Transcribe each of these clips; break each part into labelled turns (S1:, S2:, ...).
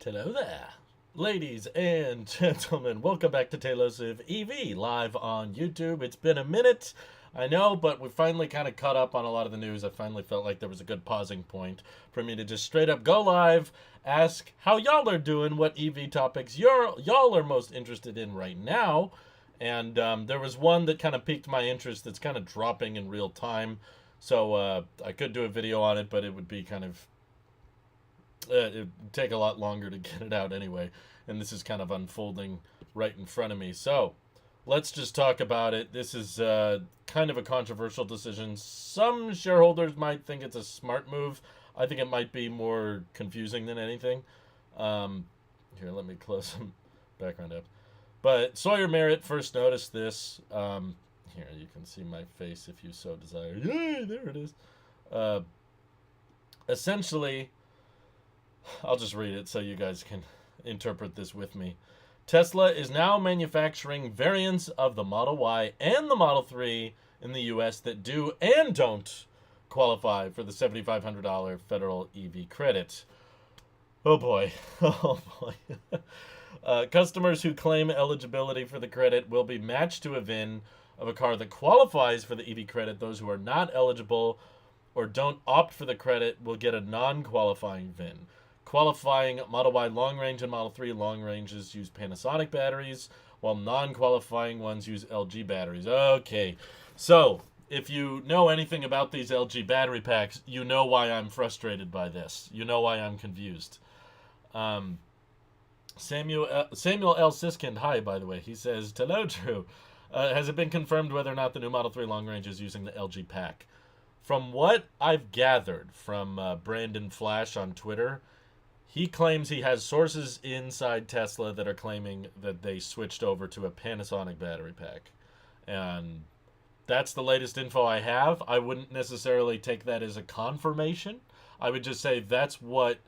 S1: Hello there, ladies and gentlemen. Welcome back to Taylosive EV live on YouTube. It's been a minute, I know, but we finally kind of caught up on a lot of the news. I finally felt like there was a good pausing point for me to just straight up go live, ask how y'all are doing, what EV topics y'all are most interested in right now. And there was one that kind of piqued my interest that's kind of dropping in real time. So I could do a video on it, but it would be kind of it'd take a lot longer to get it out anyway, and this is kind of unfolding right in front of me. So let's just talk about it. This is kind of a controversial decision. Some shareholders might think it's a smart move. I think it might be more confusing than anything. Here, let me close some background up. But Sawyer Merritt first noticed this. Here, you can see my face if you so desire. Yay, there it is. Essentially, I'll just read it so you guys can interpret this with me. Tesla is now manufacturing variants of the Model Y and the Model 3 in the U.S. that do and don't qualify for the $7,500 federal EV credit. Oh boy. Oh boy. Customers who claim eligibility for the credit will be matched to a VIN of a car that qualifies for the EV credit. Those who are not eligible or don't opt for the credit will get a non-qualifying VIN. Qualifying Model Y long range and Model 3 long ranges use Panasonic batteries, while non-qualifying ones use LG batteries. Okay, so if you know anything about these LG battery packs, you know why I'm frustrated by this. You know why I'm confused. Samuel L. Siskind, hi, by the way. He says, hello, Drew. Has it been confirmed whether or not the new Model 3 long range is using the LG pack? From what I've gathered from Brandon Flash on Twitter, he claims he has sources inside Tesla that are claiming that they switched over to a Panasonic battery pack. And that's the latest info I have. I wouldn't necessarily take that as a confirmation. I would just say that's what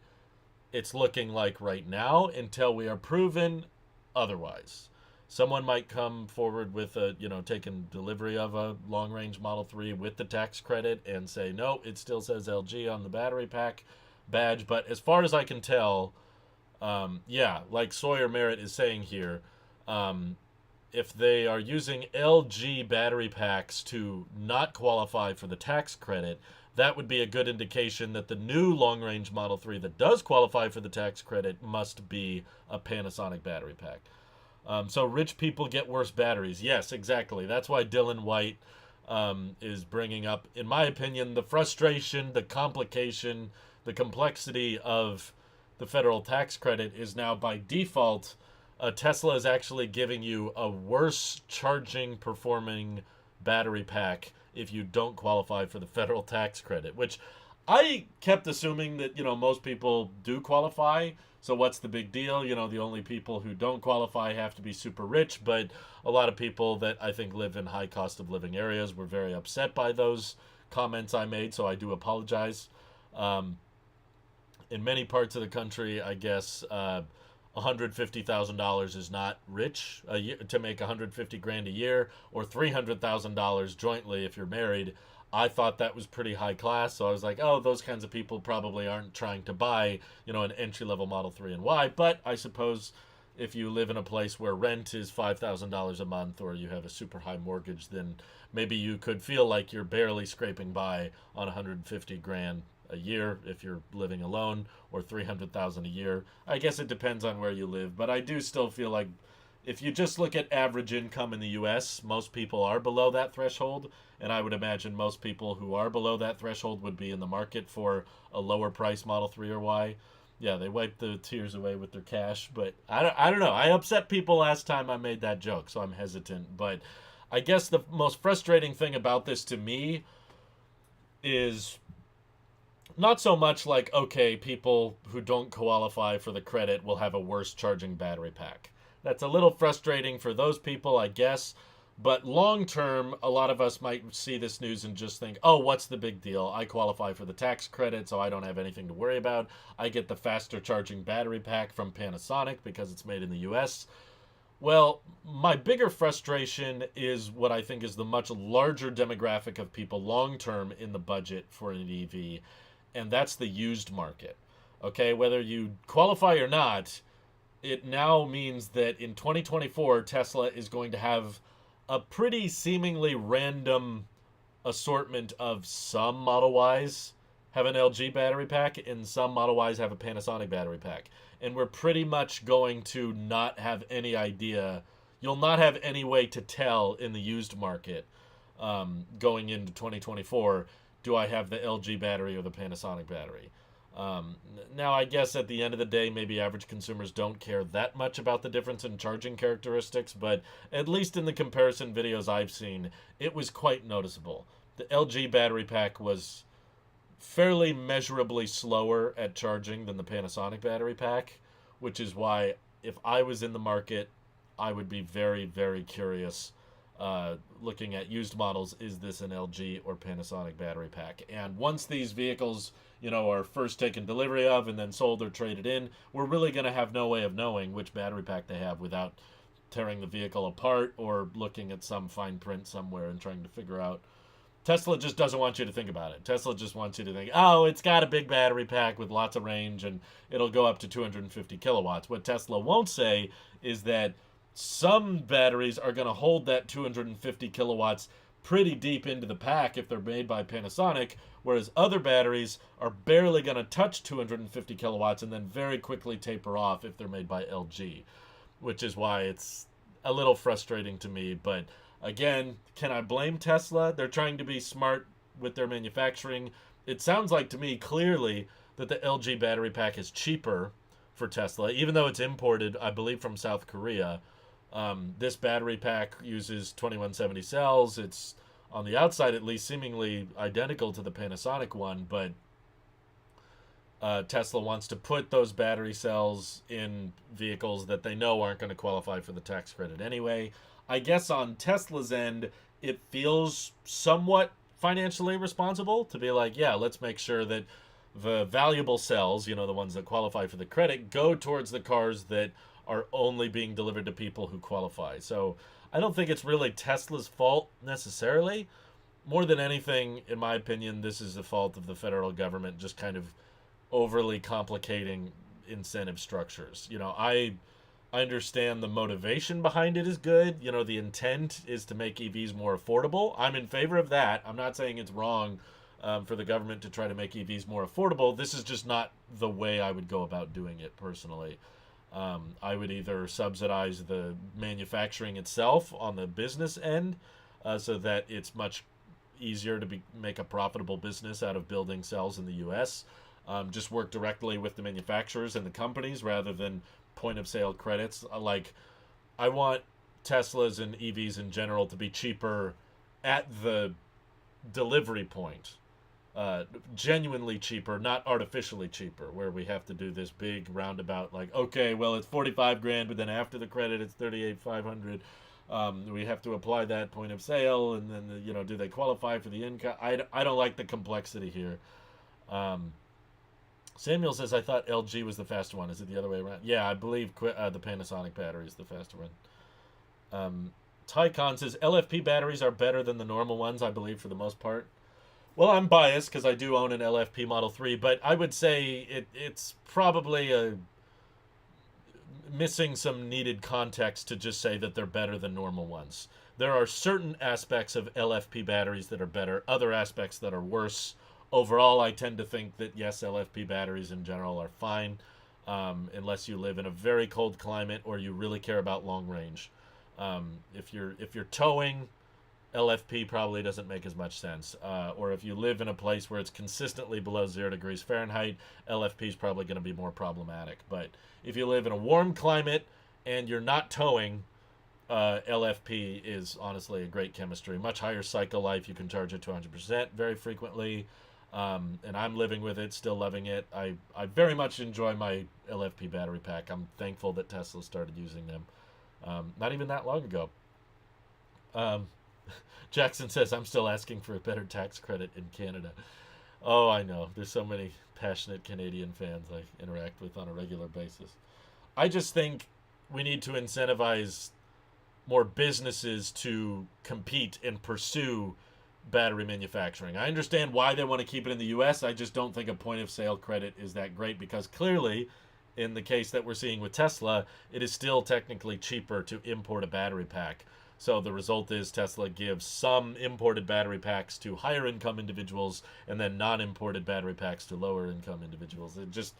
S1: it's looking like right now until we are proven otherwise. Someone might come forward with taking delivery of a long-range Model 3 with the tax credit and say, no, it still says LG on the battery pack badge. But as far as I can tell, like Sawyer Merritt is saying here, if they are using LG battery packs to not qualify for the tax credit, that would be a good indication that the new long-range Model 3 that does qualify for the tax credit must be a Panasonic battery pack. So rich people get worse batteries. Yes, exactly. That's why Dylan White is bringing up, in my opinion, the frustration, the complication, the complexity of the federal tax credit is now by default, Tesla is actually giving you a worse charging performing battery pack if you don't qualify for the federal tax credit, which I kept assuming that, most people do qualify. So what's the big deal? The only people who don't qualify have to be super rich, but a lot of people that I think live in high cost of living areas were very upset by those comments I made, so I do apologize. In many parts of the country, I guess $150,000 is not rich to make 150 grand a year, or $300,000 jointly if you're married. I thought that was pretty high class, so I was like, oh, those kinds of people probably aren't trying to buy, an entry-level Model 3 and Y. But I suppose if you live in a place where rent is $5,000 a month, or you have a super high mortgage, then maybe you could feel like you're barely scraping by on 150 grand a year if you're living alone, or 300,000 a year. I guess it depends on where you live, but I do still feel like if you just look at average income in the U.S., most people are below that threshold, and I would imagine most people who are below that threshold would be in the market for a lower price Model 3 or Y. Yeah, they wipe the tears away with their cash, but I don't know. I upset people last time I made that joke, so I'm hesitant. But I guess the most frustrating thing about this to me is not so much like, okay, people who don't qualify for the credit will have a worse charging battery pack. That's a little frustrating for those people, I guess. But long term, a lot of us might see this news and just think, oh, what's the big deal? I qualify for the tax credit, so I don't have anything to worry about. I get the faster charging battery pack from Panasonic because it's made in the U.S. Well, my bigger frustration is what I think is the much larger demographic of people long term in the budget for an EV, and that's the used market. Okay, whether you qualify or not, it now means that in 2024, Tesla is going to have a pretty seemingly random assortment of some Model Ys have an LG battery pack and some Model Ys have a Panasonic battery pack. And we're pretty much going to not have any idea. You'll not have any way to tell in the used market going into 2024, do I have the LG battery or the Panasonic battery? Now, I guess at the end of the day, maybe average consumers don't care that much about the difference in charging characteristics, but at least in the comparison videos I've seen, it was quite noticeable. The LG battery pack was fairly measurably slower at charging than the Panasonic battery pack, which is why if I was in the market, I would be very, very curious looking at used models. Is this an LG or Panasonic battery pack? And once these vehicles, are first taken delivery of and then sold or traded in, we're really going to have no way of knowing which battery pack they have without tearing the vehicle apart or looking at some fine print somewhere and trying to figure out. Tesla just doesn't want you to think about it. Tesla just wants you to think, oh, it's got a big battery pack with lots of range and it'll go up to 250 kilowatts. What Tesla won't say is that some batteries are going to hold that 250 kilowatts pretty deep into the pack if they're made by Panasonic, whereas other batteries are barely going to touch 250 kilowatts and then very quickly taper off if they're made by LG, which is why it's a little frustrating to me. But again, can I blame Tesla? They're trying to be smart with their manufacturing. It sounds like to me clearly that the LG battery pack is cheaper for Tesla, even though it's imported, I believe, from South Korea. This battery pack uses 2170 cells. It's on the outside, at least, seemingly identical to the Panasonic one, but Tesla wants to put those battery cells in vehicles that they know aren't going to qualify for the tax credit anyway. I guess on Tesla's end, it feels somewhat financially responsible to be like, yeah, let's make sure that the valuable cells, the ones that qualify for the credit, go towards the cars that are only being delivered to people who qualify. So I don't think it's really Tesla's fault necessarily. More than anything, in my opinion, this is the fault of the federal government just kind of overly complicating incentive structures. I understand the motivation behind it is good. The intent is to make EVs more affordable. I'm in favor of that. I'm not saying it's wrong for the government to try to make EVs more affordable. This is just not the way I would go about doing it personally. I would either subsidize the manufacturing itself on the business end so that it's much easier to make a profitable business out of building cells in the U.S. Just work directly with the manufacturers and the companies rather than point of sale credits. I want Teslas and EVs in general to be cheaper at the delivery point. Genuinely cheaper, not artificially cheaper, where we have to do this big roundabout, okay, well, it's 45 grand, but then after the credit, it's 38,500. We have to apply that point of sale, and then, do they qualify for the income? I don't like the complexity here. Samuel says, I thought LG was the faster one. Is it the other way around? Yeah, I believe the Panasonic battery is the faster one. Tycon says, LFP batteries are better than the normal ones, I believe, for the most part. Well, I'm biased because I do own an LFP Model 3, but I would say it's probably missing some needed context to just say that they're better than normal ones. There are certain aspects of LFP batteries that are better, other aspects that are worse. Overall, I tend to think that, yes, LFP batteries in general are fine, unless you live in a very cold climate or you really care about long range. If you're towing, LFP probably doesn't make as much sense. Or if you live in a place where it's consistently below 0 degrees Fahrenheit, LFP is probably going to be more problematic. But if you live in a warm climate and you're not towing, LFP is honestly a great chemistry. Much higher cycle life. You can charge it to 100% very frequently. And I'm living with it, still loving it. I very much enjoy my LFP battery pack. I'm thankful that Tesla started using them not even that long ago. Jackson says, I'm still asking for a better tax credit in Canada. Oh, I know. There's so many passionate Canadian fans I interact with on a regular basis. I just think we need to incentivize more businesses to compete and pursue battery manufacturing. I understand why they want to keep it in the US. I just don't think a point of sale credit is that great because clearly, in the case that we're seeing with Tesla, it is still technically cheaper to import a battery pack. So the result is Tesla gives some imported battery packs to higher income individuals and then non imported battery packs to lower income individuals. It just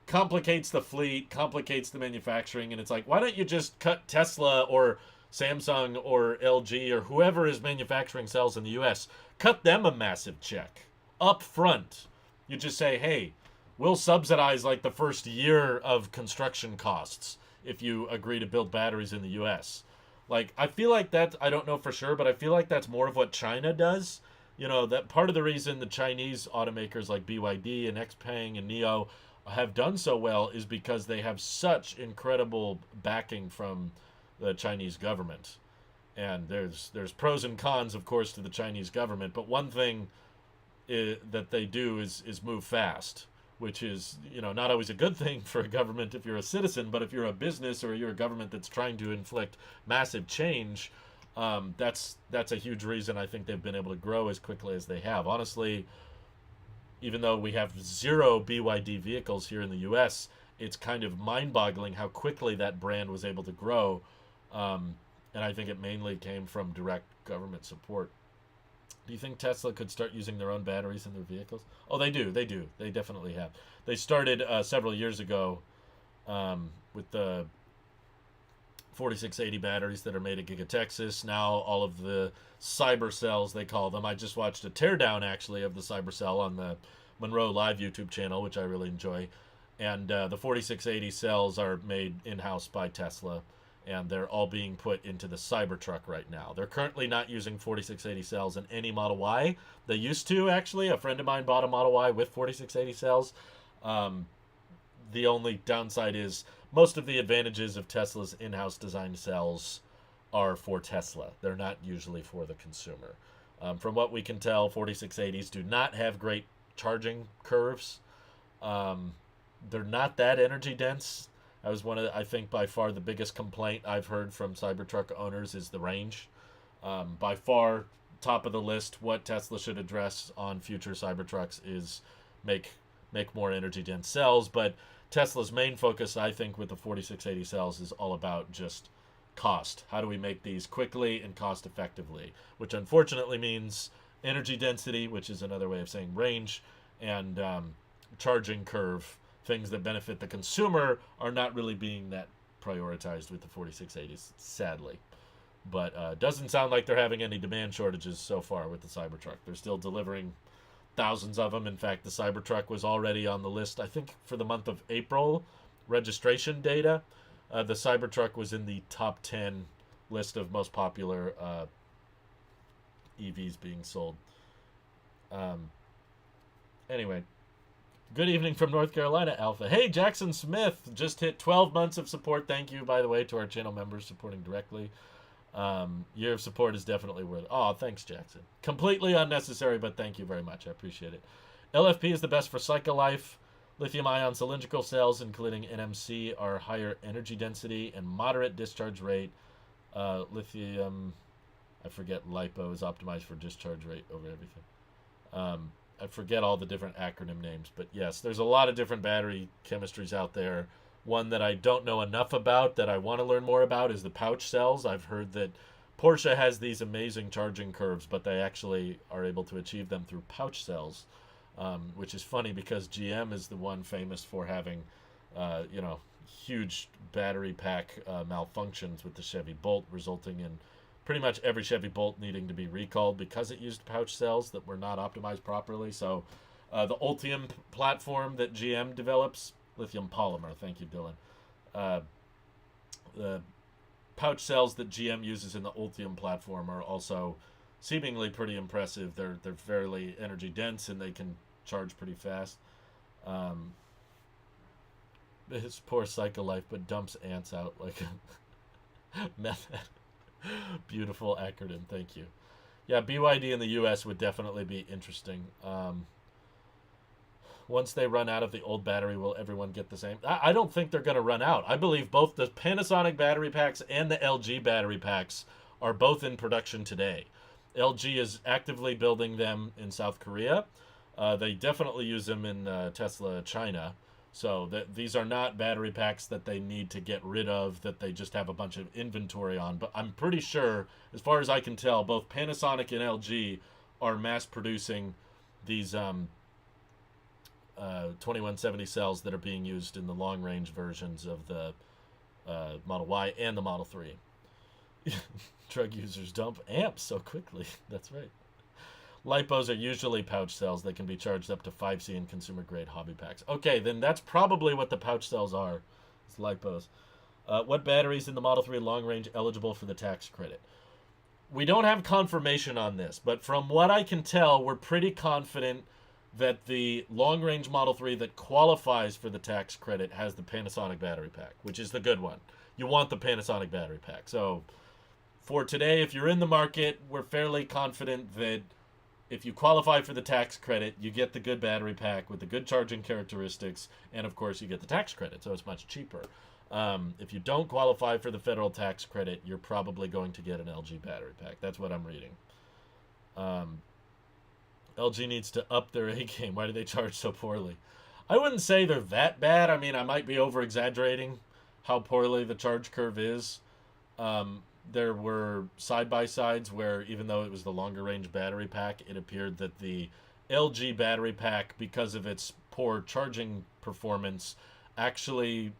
S1: complicates the fleet, complicates the manufacturing, and it's like, why don't you just cut Tesla or Samsung or LG or whoever is manufacturing cells in the US, cut them a massive check up front. You just say, hey, we'll subsidize like the first year of construction costs if you agree to build batteries in the US. Like, I feel like that, I don't know for sure, but I feel like that's more of what China does. You know, that part of the reason the Chinese automakers like BYD and XPeng and NIO have done so well is because they have such incredible backing from the Chinese government. And there's pros and cons, of course, to the Chinese government. But one thing that they do is move fast, which is, you know, not always a good thing for a government if you're a citizen, but if you're a business or you're a government that's trying to inflict massive change, that's a huge reason I think they've been able to grow as quickly as they have. Honestly, even though we have 0 BYD vehicles here in the U.S., it's kind of mind-boggling how quickly that brand was able to grow, and I think it mainly came from direct government support. Do you think Tesla could start using their own batteries in their vehicles? Oh, they do. They do. They definitely have. They started several years ago with the 4680 batteries that are made at Giga Texas. Now all of the cyber cells, they call them. I just watched a teardown, actually, of the cyber cell on the Monroe Live YouTube channel, which I really enjoy. And the 4680 cells are made in-house by Tesla, and they're all being put into the Cybertruck right now. They're currently not using 4680 cells in any Model Y. They used to, actually. A friend of mine bought a Model Y with 4680 cells. The only downside is most of the advantages of Tesla's in-house designed cells are for Tesla. They're not usually for the consumer. From what we can tell, 4680s do not have great charging curves. They're not that energy dense. That was one of I think by far the biggest complaint I've heard from Cybertruck owners is the range. By far top of the list, what Tesla should address on future Cybertrucks is make more energy dense cells. But Tesla's main focus, I think, with the 4680 cells is all about just cost. How do we make these quickly and cost effectively? Which unfortunately means energy density, which is another way of saying range, and charging curve. Things that benefit the consumer are not really being that prioritized with the 4680s, sadly. But doesn't sound like they're having any demand shortages so far with the Cybertruck. They're still delivering thousands of them. In fact, the Cybertruck was already on the list, I think, for the month of April registration data. The Cybertruck was in the top 10 list of most popular EVs being sold. Anyway, good evening from North Carolina, Alpha. Hey, Jackson Smith just hit 12 months of support. Thank you, by the way, to our channel members supporting directly. Year of support is definitely worth it. Oh, thanks, Jackson. Completely unnecessary, but thank you very much. I appreciate it. LFP is the best for cycle life. Lithium-ion cylindrical cells, including NMC, are higher energy density and moderate discharge rate. Lithium, I forget, LiPo is optimized for discharge rate over everything. I forget all the different acronym names, but yes, there's a lot of different battery chemistries out there. One that I don't know enough about that I want to learn more about is the pouch cells. I've heard that Porsche has these amazing charging curves, but they actually are able to achieve them through pouch cells, which is funny because GM is the one famous for having, huge battery pack malfunctions with the Chevy Bolt, resulting in pretty much every Chevy Bolt needing to be recalled because it used pouch cells that were not optimized properly. So the Ultium platform that GM develops, lithium polymer, thank you, Dylan. The pouch cells that GM uses in the Ultium platform are also seemingly pretty impressive. They're fairly energy dense and they can charge pretty fast. It's poor cycle life, but dumps ants out like a method. Beautiful acronym, thank you. Yeah, BYD in the US would definitely be interesting. Once they run out of the old battery, will everyone get the same? I don't think they're going to run out. I believe both the Panasonic battery packs and the LG battery packs are both in production today. LG is actively building them in South Korea. They definitely use them in Tesla China. So these are not battery packs that they need to get rid of, that they just have a bunch of inventory on. But I'm pretty sure, as far as I can tell, both Panasonic and LG are mass producing these 2170 cells that are being used in the long range versions of the Model Y and the Model 3. Drug users dump amps so quickly. That's right. Lipos are usually pouch cells that can be charged up to 5C in consumer grade hobby packs. Okay, then that's probably what the pouch cells are. It's lipos. What batteries in the Model 3 long range eligible for the tax credit? We don't have confirmation on this, but from what I can tell, we're pretty confident that the long range Model 3 that qualifies for the tax credit has the Panasonic battery pack, which is the good one. You want the Panasonic battery pack. So for today, if you're in the market, we're fairly confident that if you qualify for the tax credit, you get the good battery pack with the good charging characteristics, and of course you get the tax credit, so it's much cheaper. If you don't qualify for the federal tax credit, you're probably going to get an LG battery pack. That's what I'm reading. LG needs to up their A game. Why do they charge so poorly? I wouldn't say they're that bad. I mean, I might be over exaggerating how poorly the charge curve is. There were side-by-sides where, even though it was the longer range battery pack, it appeared that the LG battery pack, because of its poor charging performance, actually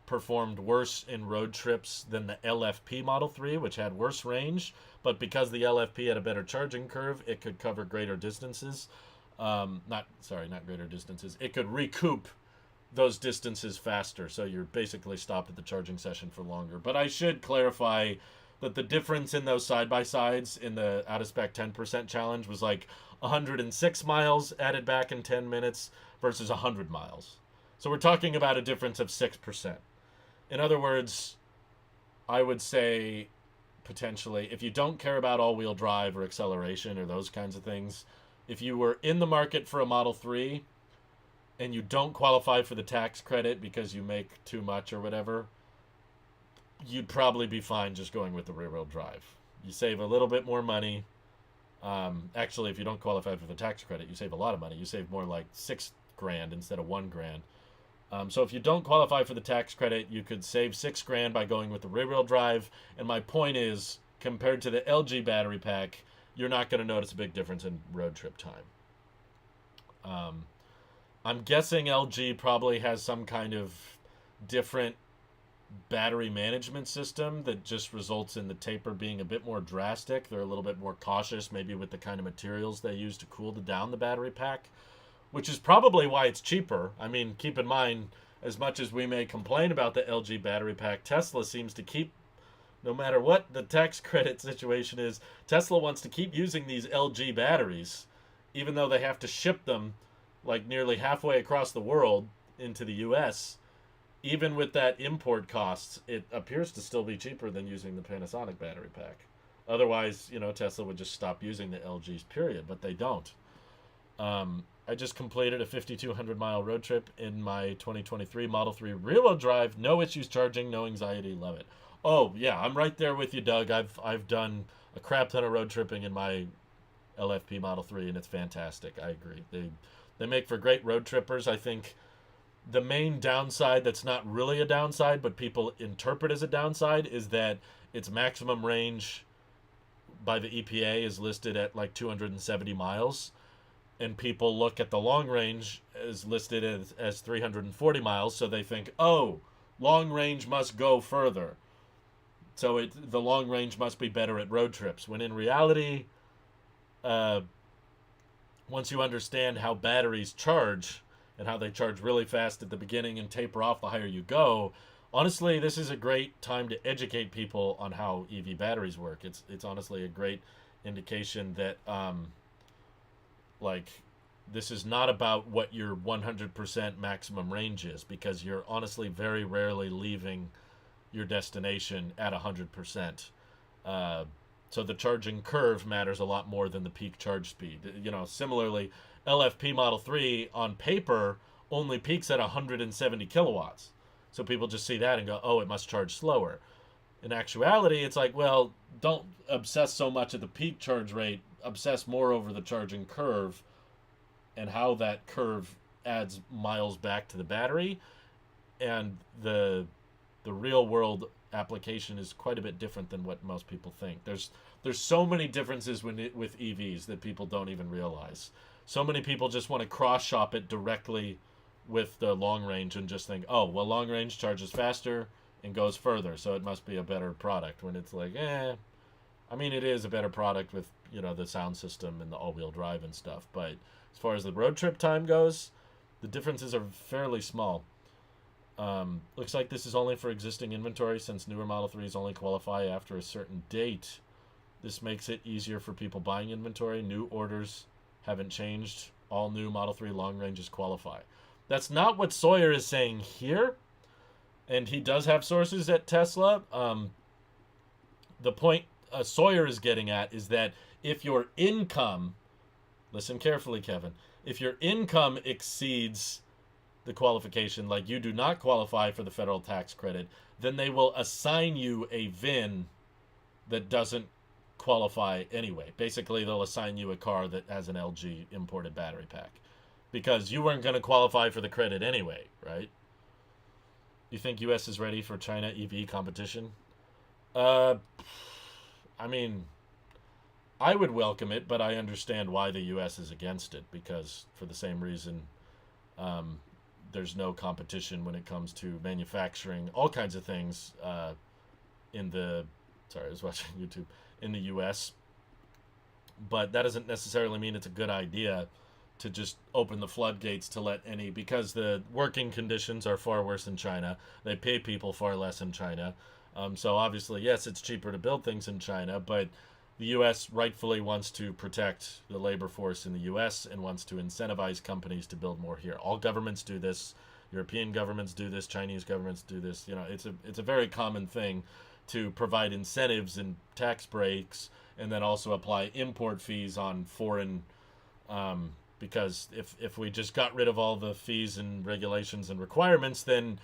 S1: performed worse in road trips than the LFP Model 3, which had worse range. But because the LFP had a better charging curve, it could cover greater distances. Not greater distances. It could recoup those distances faster, so you're basically stopped at the charging session for longer. But I should clarify that the difference in those side-by-sides in the out-of-spec 10% challenge was like 106 miles added back in 10 minutes versus 100 miles. So we're talking about a difference of 6%. In other words, I would say potentially, if you don't care about all-wheel drive or acceleration or those kinds of things, if you were in the market for a Model 3 and you don't qualify for the tax credit because you make too much or whatever, you'd probably be fine just going with the rear-wheel drive. You save a little bit more money. Actually, if you don't qualify for the tax credit, you save a lot of money. You save more like $6,000 instead of $1,000. So if you don't qualify for the tax credit, you could save $6,000 by going with the rear-wheel drive. And my point is, compared to the LG battery pack, you're not going to notice a big difference in road trip time. I'm guessing LG probably has some kind of different battery management system that just results in the taper being a bit more drastic. They're a little bit more cautious, maybe with the kind of materials they use to cool down the battery pack, which is probably why it's cheaper. I mean, keep in mind, as much as we may complain about the LG battery pack, Tesla seems to keep, no matter what the tax credit situation is, Tesla wants to keep using these LG batteries, even though they have to ship them like nearly halfway across the world into the US. Even with that import costs, it appears to still be cheaper than using the Panasonic battery pack. Otherwise, Tesla would just stop using the LGs, period, but they don't. I just completed a 5,200 mile road trip in my 2023 Model 3 rear-wheel drive. No issues charging, no anxiety, love it. Oh, yeah, I'm right there with you, Doug. I've done a crap ton of road tripping in my LFP Model 3, and it's fantastic. I agree. They make for great road trippers. I think the main downside that's not really a downside, but people interpret as a downside, is that its maximum range by the EPA is listed at like 270 miles. And people look at the long range as listed as 340 miles, so they think, oh, long range must go further. So the long range must be better at road trips. When in reality, once you understand how batteries charge and how they charge really fast at the beginning and taper off the higher you go, honestly, this is a great time to educate people on how EV batteries work. It's honestly a great indication that this is not about what your 100% maximum range is, because you're honestly very rarely leaving your destination at 100%. So the charging curve matters a lot more than the peak charge speed. Similarly, LFP Model 3 on paper only peaks at 170 kilowatts. So people just see that and go, oh, it must charge slower. In actuality, it's like, well, don't obsess so much at the peak charge rate, obsess more over the charging curve and how that curve adds miles back to the battery. And the real world application is quite a bit different than what most people think. There's so many differences with EVs that people don't even realize. So many people just want to cross shop it directly with the long range and just think, oh, well, long range charges faster and goes further, so it must be a better product. When it's like, I mean, it is a better product with the sound system and the all-wheel drive and stuff. But as far as the road trip time goes, the differences are fairly small. Looks like this is only for existing inventory since newer Model 3s only qualify after a certain date. This makes it easier for people buying inventory. New orders haven't changed. All new Model 3 long ranges qualify. That's not what Sawyer is saying here. And he does have sources at Tesla. The point Sawyer is getting at is that if your income, listen carefully, Kevin, if your income exceeds the qualification, like you do not qualify for the federal tax credit, then they will assign you a VIN that doesn't qualify anyway. Basically, they'll assign you a car that has an LG imported battery pack because you weren't going to qualify for the credit anyway, right? You think U.S. is ready for China EV competition? I mean, I would welcome it, but I understand why the U.S. is against it because for the same reason there's no competition when it comes to manufacturing all kinds of things sorry, I was watching YouTube, in the U.S. But that doesn't necessarily mean it's a good idea to just open the floodgates to let because the working conditions are far worse in China. They pay people far less in China. So obviously, yes, it's cheaper to build things in China, but the U.S. rightfully wants to protect the labor force in the U.S. and wants to incentivize companies to build more here. All governments do this. European governments do this. Chinese governments do this. It's a very common thing to provide incentives and tax breaks and then also apply import fees on foreign because if we just got rid of all the fees and regulations and requirements, then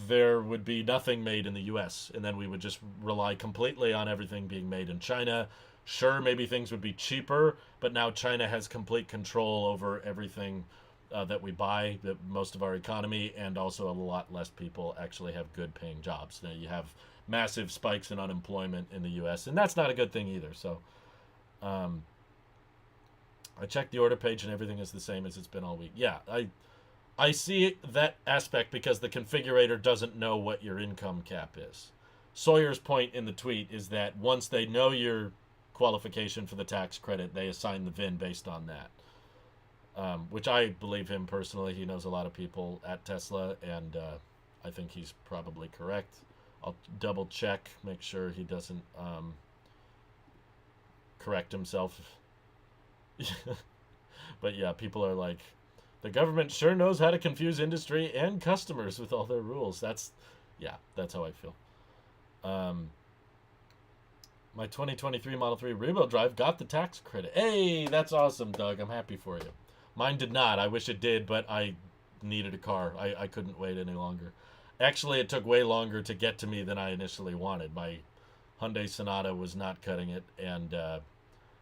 S1: there would be nothing made in the U.S. and then we would just rely completely on everything being made in China. Sure, maybe things would be cheaper, but now China has complete control over everything that we buy, most of our economy, and also a lot less people actually have good paying jobs. Now you have massive spikes in unemployment in the U.S., and that's not a good thing either. So I checked the order page and everything is the same as it's been all week. Yeah, I see that aspect because the configurator doesn't know what your income cap is. Sawyer's point in the tweet is that once they know your qualification for the tax credit, they assign the VIN based on that. Which I believe him personally. He knows a lot of people at Tesla, and I think he's probably correct. I'll double check, make sure he doesn't correct himself. But yeah, people are like, the government sure knows how to confuse industry and customers with all their rules. That's how I feel. My 2023 Model 3 rear-wheel drive got the tax credit. Hey, that's awesome, Doug. I'm happy for you. Mine did not. I wish it did, but I needed a car. I couldn't wait any longer. Actually, it took way longer to get to me than I initially wanted. My Hyundai Sonata was not cutting it, and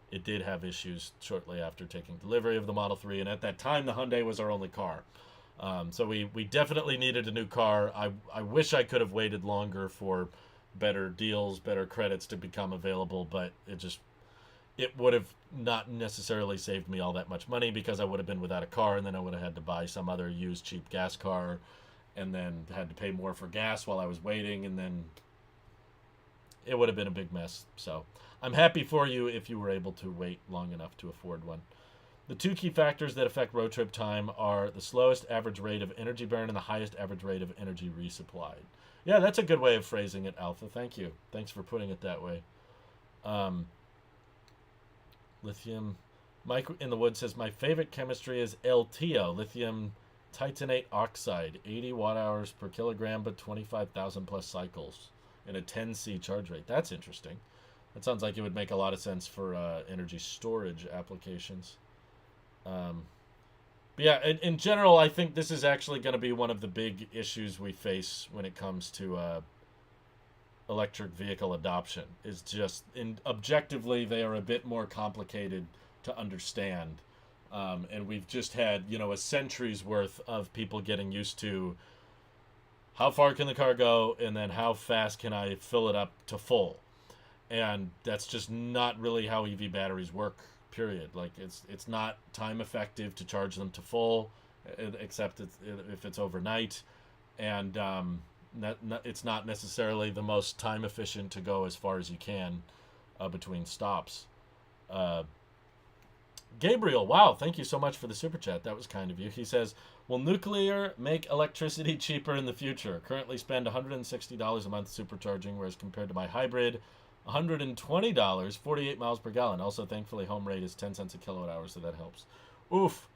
S1: it did have issues shortly after taking delivery of the Model 3, and at that time, the Hyundai was our only car. So we definitely needed a new car. I wish I could have waited longer for better deals, better credits to become available, but it would have not necessarily saved me all that much money because I would have been without a car, and then I would have had to buy some other used cheap gas car and then had to pay more for gas while I was waiting, and then it would have been a big mess. So I'm happy for you if you were able to wait long enough to afford one. The two key factors that affect road trip time are the slowest average rate of energy burn and the highest average rate of energy resupplied. Yeah, that's a good way of phrasing it, Alpha. Thank you. Thanks for putting it that way. Lithium. Mike in the Woods says, my favorite chemistry is LTO, lithium titanate oxide, 80 watt-hours per kilogram, but 25,000 plus cycles and a 10C charge rate. That's interesting. That sounds like it would make a lot of sense for energy storage applications. But yeah, in general, I think this is actually going to be one of the big issues we face when it comes to electric vehicle adoption. Is just objectively they are a bit more complicated to understand, and we've just had a century's worth of people getting used to how far can the car go, and then how fast can I fill it up to full, and that's just not really how EV batteries work. Period. Like it's not time effective to charge them to full, except if it's overnight, and it's not necessarily the most time efficient to go as far as you can between stops. Uh, Gabriel, wow, thank you so much for the super chat. That was kind of you. He says, "Will nuclear make electricity cheaper in the future? Currently spend $160 a month supercharging, whereas compared to my hybrid, $120, 48 miles per gallon. Also, thankfully, home rate is 10 cents a kilowatt hour, so that helps." Oof.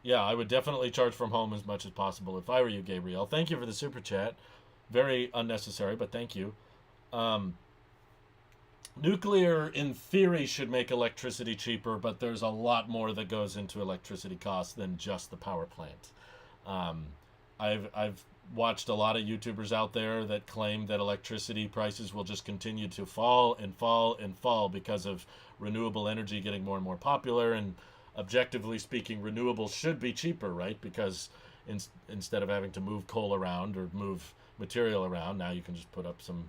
S1: Yeah, I would definitely charge from home as much as possible if I were you, Gabriel. Thank you for the super chat. Very unnecessary, but thank you. Nuclear, in theory, should make electricity cheaper, but there's a lot more that goes into electricity costs than just the power plant. Um, I've watched a lot of YouTubers out there that claim that electricity prices will just continue to fall and fall and fall because of renewable energy getting more and more popular. And objectively speaking, renewables should be cheaper, right? Because instead of having to move coal around or move material around, now you can just put up some,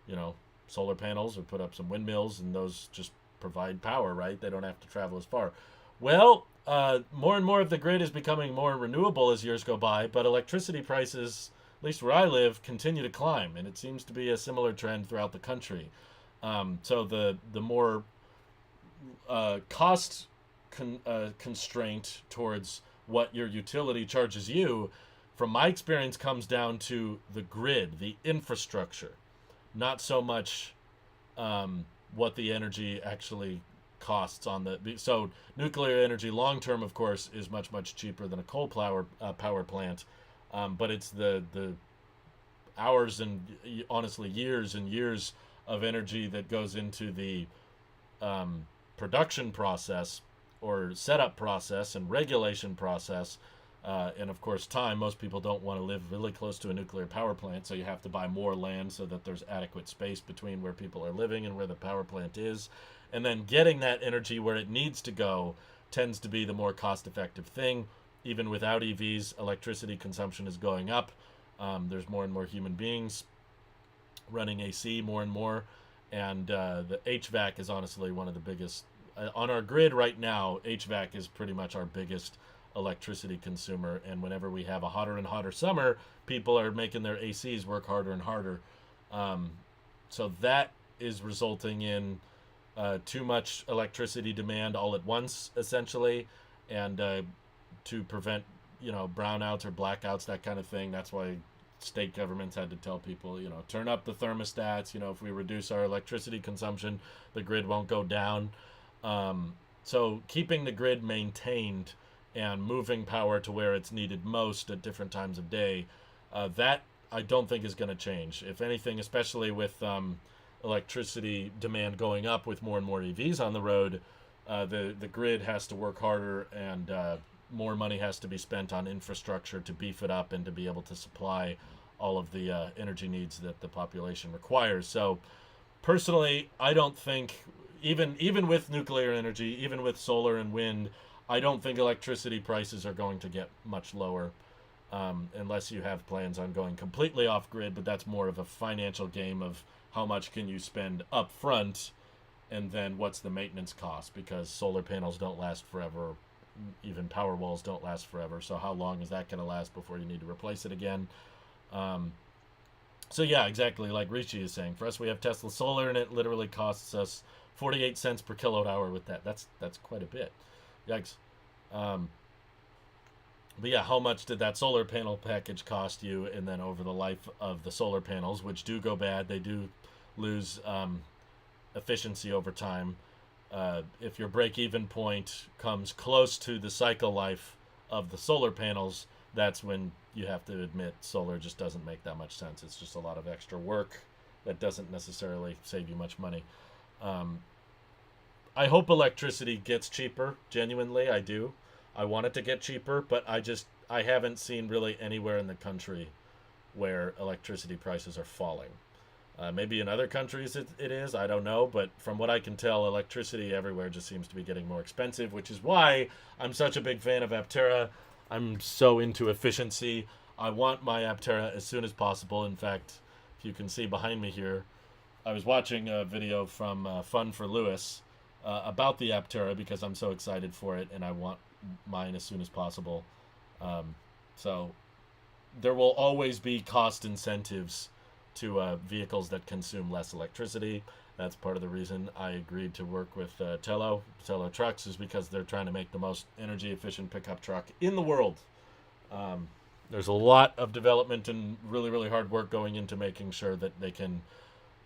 S1: you know, solar panels or put up some windmills, and those just provide power, right? They don't have to travel as far. Well, more and more of the grid is becoming more renewable as years go by, but electricity prices, at least where I live, continue to climb, and it seems to be a similar trend throughout the country. So the more cost constraint towards what your utility charges you, from my experience, comes down to the grid, the infrastructure, not so much what the energy actually costs on the. So nuclear energy long term, of course, is much cheaper than a coal power plant, but it's the hours and honestly years and years of energy that goes into the production process or setup process and regulation process. And of course, time. Most people don't want to live really close to a nuclear power plant, so you have to buy more land so that there's adequate space between where people are living and where the power plant is. And then getting that energy where it needs to go tends to be the more cost-effective thing. Even without EVs, electricity consumption is going up. There's more and more human beings running AC more and more. And the HVAC is honestly one of the biggest. On our grid right now, HVAC is pretty much our biggest electricity consumer, and whenever we have a hotter and hotter summer, people are making their ACs work harder and harder. So that is resulting in too much electricity demand all at once, essentially, and to prevent brownouts or blackouts, that kind of thing. That's why state governments had to tell people, turn up the thermostats. If we reduce our electricity consumption, the grid won't go down. So keeping the grid maintained and moving power to where it's needed most at different times of day, that I don't think is going to change. If anything, especially with electricity demand going up with more and more EVs on the road, the grid has to work harder, and more money has to be spent on infrastructure to beef it up and to be able to supply all of the energy needs that the population requires. So personally, I don't think, even with nuclear energy, even with solar and wind, I don't think electricity prices are going to get much lower, unless you have plans on going completely off grid, but that's more of a financial game of how much can you spend up front, and then what's the maintenance cost, because solar panels don't last forever, even power walls don't last forever, so how long is that going to last before you need to replace it again? So yeah, exactly like Richie is saying, for us, we have Tesla Solar, and it literally costs us 48 cents per kilowatt hour with that. That's quite a bit. Yikes. But yeah, how much did that solar panel package cost you? And then over the life of the solar panels, which do go bad, they do lose efficiency over time. If your break-even point comes close to the cycle life of the solar panels, that's when you have to admit solar just doesn't make that much sense. It's just a lot of extra work that doesn't necessarily save you much money. I hope electricity gets cheaper. Genuinely, I do. I want it to get cheaper, but I haven't seen really anywhere in the country where electricity prices are falling. Maybe in other countries it is, I don't know. But from what I can tell, electricity everywhere just seems to be getting more expensive, which is why I'm such a big fan of Aptera. I'm so into efficiency. I want my Aptera as soon as possible. In fact, if you can see behind me here, I was watching a video from Fun for Lewis about the Aptera because I'm so excited for it and I want mine as soon as possible. So there will always be cost incentives to vehicles that consume less electricity. That's part of the reason I agreed to work with Tello Trucks, is because they're trying to make the most energy efficient pickup truck in the world. There's a lot of development and really, really hard work going into making sure that they can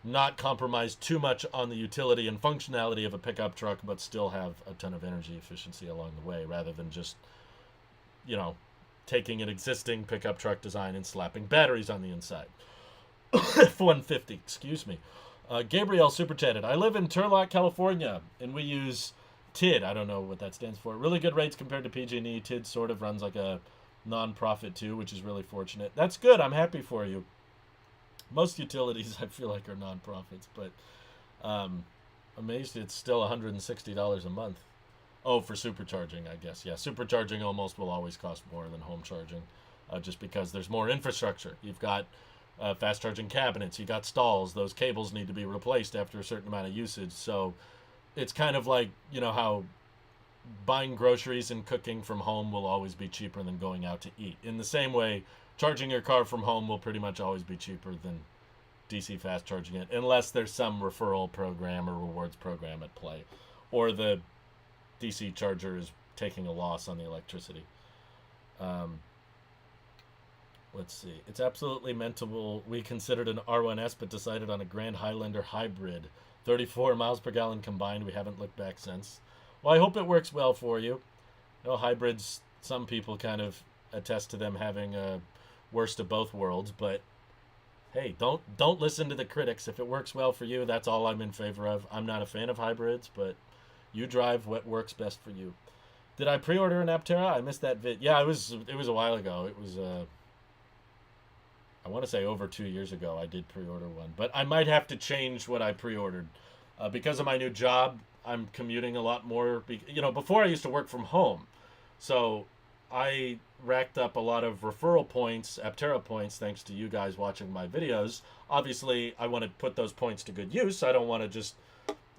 S1: not compromise too much on the utility and functionality of a pickup truck, but still have a ton of energy efficiency along the way, rather than just, you know, taking an existing pickup truck design and slapping batteries on the inside. F-150, excuse me. Gabriel super chatted. I live in Turlock, California, and we use TID. I don't know what that stands for. Really good rates compared to PG&E. TID sort of runs like a non-profit too, which is really fortunate. That's good. I'm happy for you. Most utilities, I feel like, are non-profits, but amazed it's still $160 a month. Oh, for supercharging, I guess. Yeah, supercharging almost will always cost more than home charging, just because there's more infrastructure. You've got fast charging cabinets, you got stalls. Those cables need to be replaced after a certain amount of usage. So it's kind of like, you know, how buying groceries and cooking from home will always be cheaper than going out to eat. In the same way, charging your car from home will pretty much always be cheaper than DC fast charging it, unless there's some referral program or rewards program at play, or the DC charger is taking a loss on the electricity. Let's see. It's absolutely mental. We considered an R1S, but decided on a Grand Highlander hybrid. 34 miles per gallon combined. We haven't looked back since. Well, I hope it works well for you. You know, hybrids, some people kind of attest to them having a worst of both worlds, but hey, don't listen to the critics. If it works well for you, that's all I'm in favor of. I'm not a fan of hybrids, but you drive what works best for you. Did I pre-order an Aptera? I missed that vid. Yeah, it was a while ago. It was I want to say over 2 years ago I did pre-order one, but I might have to change what I pre-ordered because of my new job. I'm commuting a lot more. Before I used to work from home, so I racked up a lot of referral points, Aptera points, thanks to you guys watching my videos. Obviously, I want to put those points to good use. I don't want to just,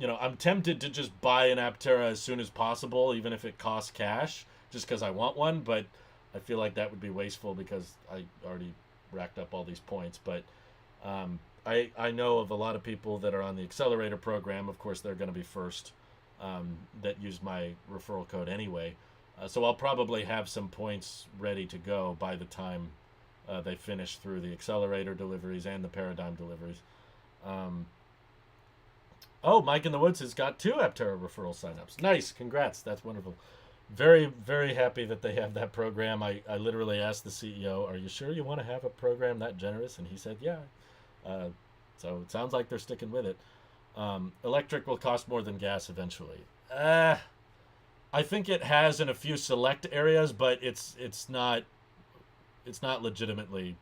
S1: I'm tempted to just buy an Aptera as soon as possible, even if it costs cash, just because I want one. But I feel like that would be wasteful because I already racked up all these points. But I know of a lot of people that are on the accelerator program. Of course, they're going to be first that use my referral code anyway. So I'll probably have some points ready to go by the time they finish through the accelerator deliveries and the paradigm deliveries. Mike in the Woods has got 2 Aptera referral signups. Nice. Congrats. That's wonderful. Very, very happy that they have that program. I literally asked the CEO, are you sure you want to have a program that generous? And he said, yeah. So it sounds like they're sticking with it. Electric will cost more than gas eventually. I think it has in a few select areas, but it's not legitimately,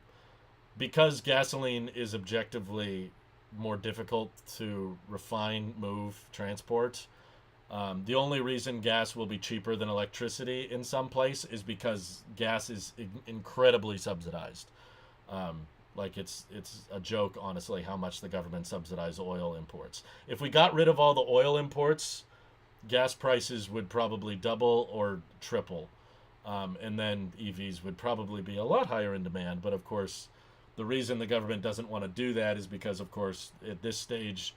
S1: because gasoline is objectively more difficult to refine, move, transport. The only reason gas will be cheaper than electricity in some place is because gas is incredibly subsidized. Like it's a joke, honestly, how much the government subsidizes oil imports. If we got rid of all the oil imports, gas prices would probably double or triple. And then EVs would probably be a lot higher in demand. But of course, the reason the government doesn't want to do that is because, of course, at this stage,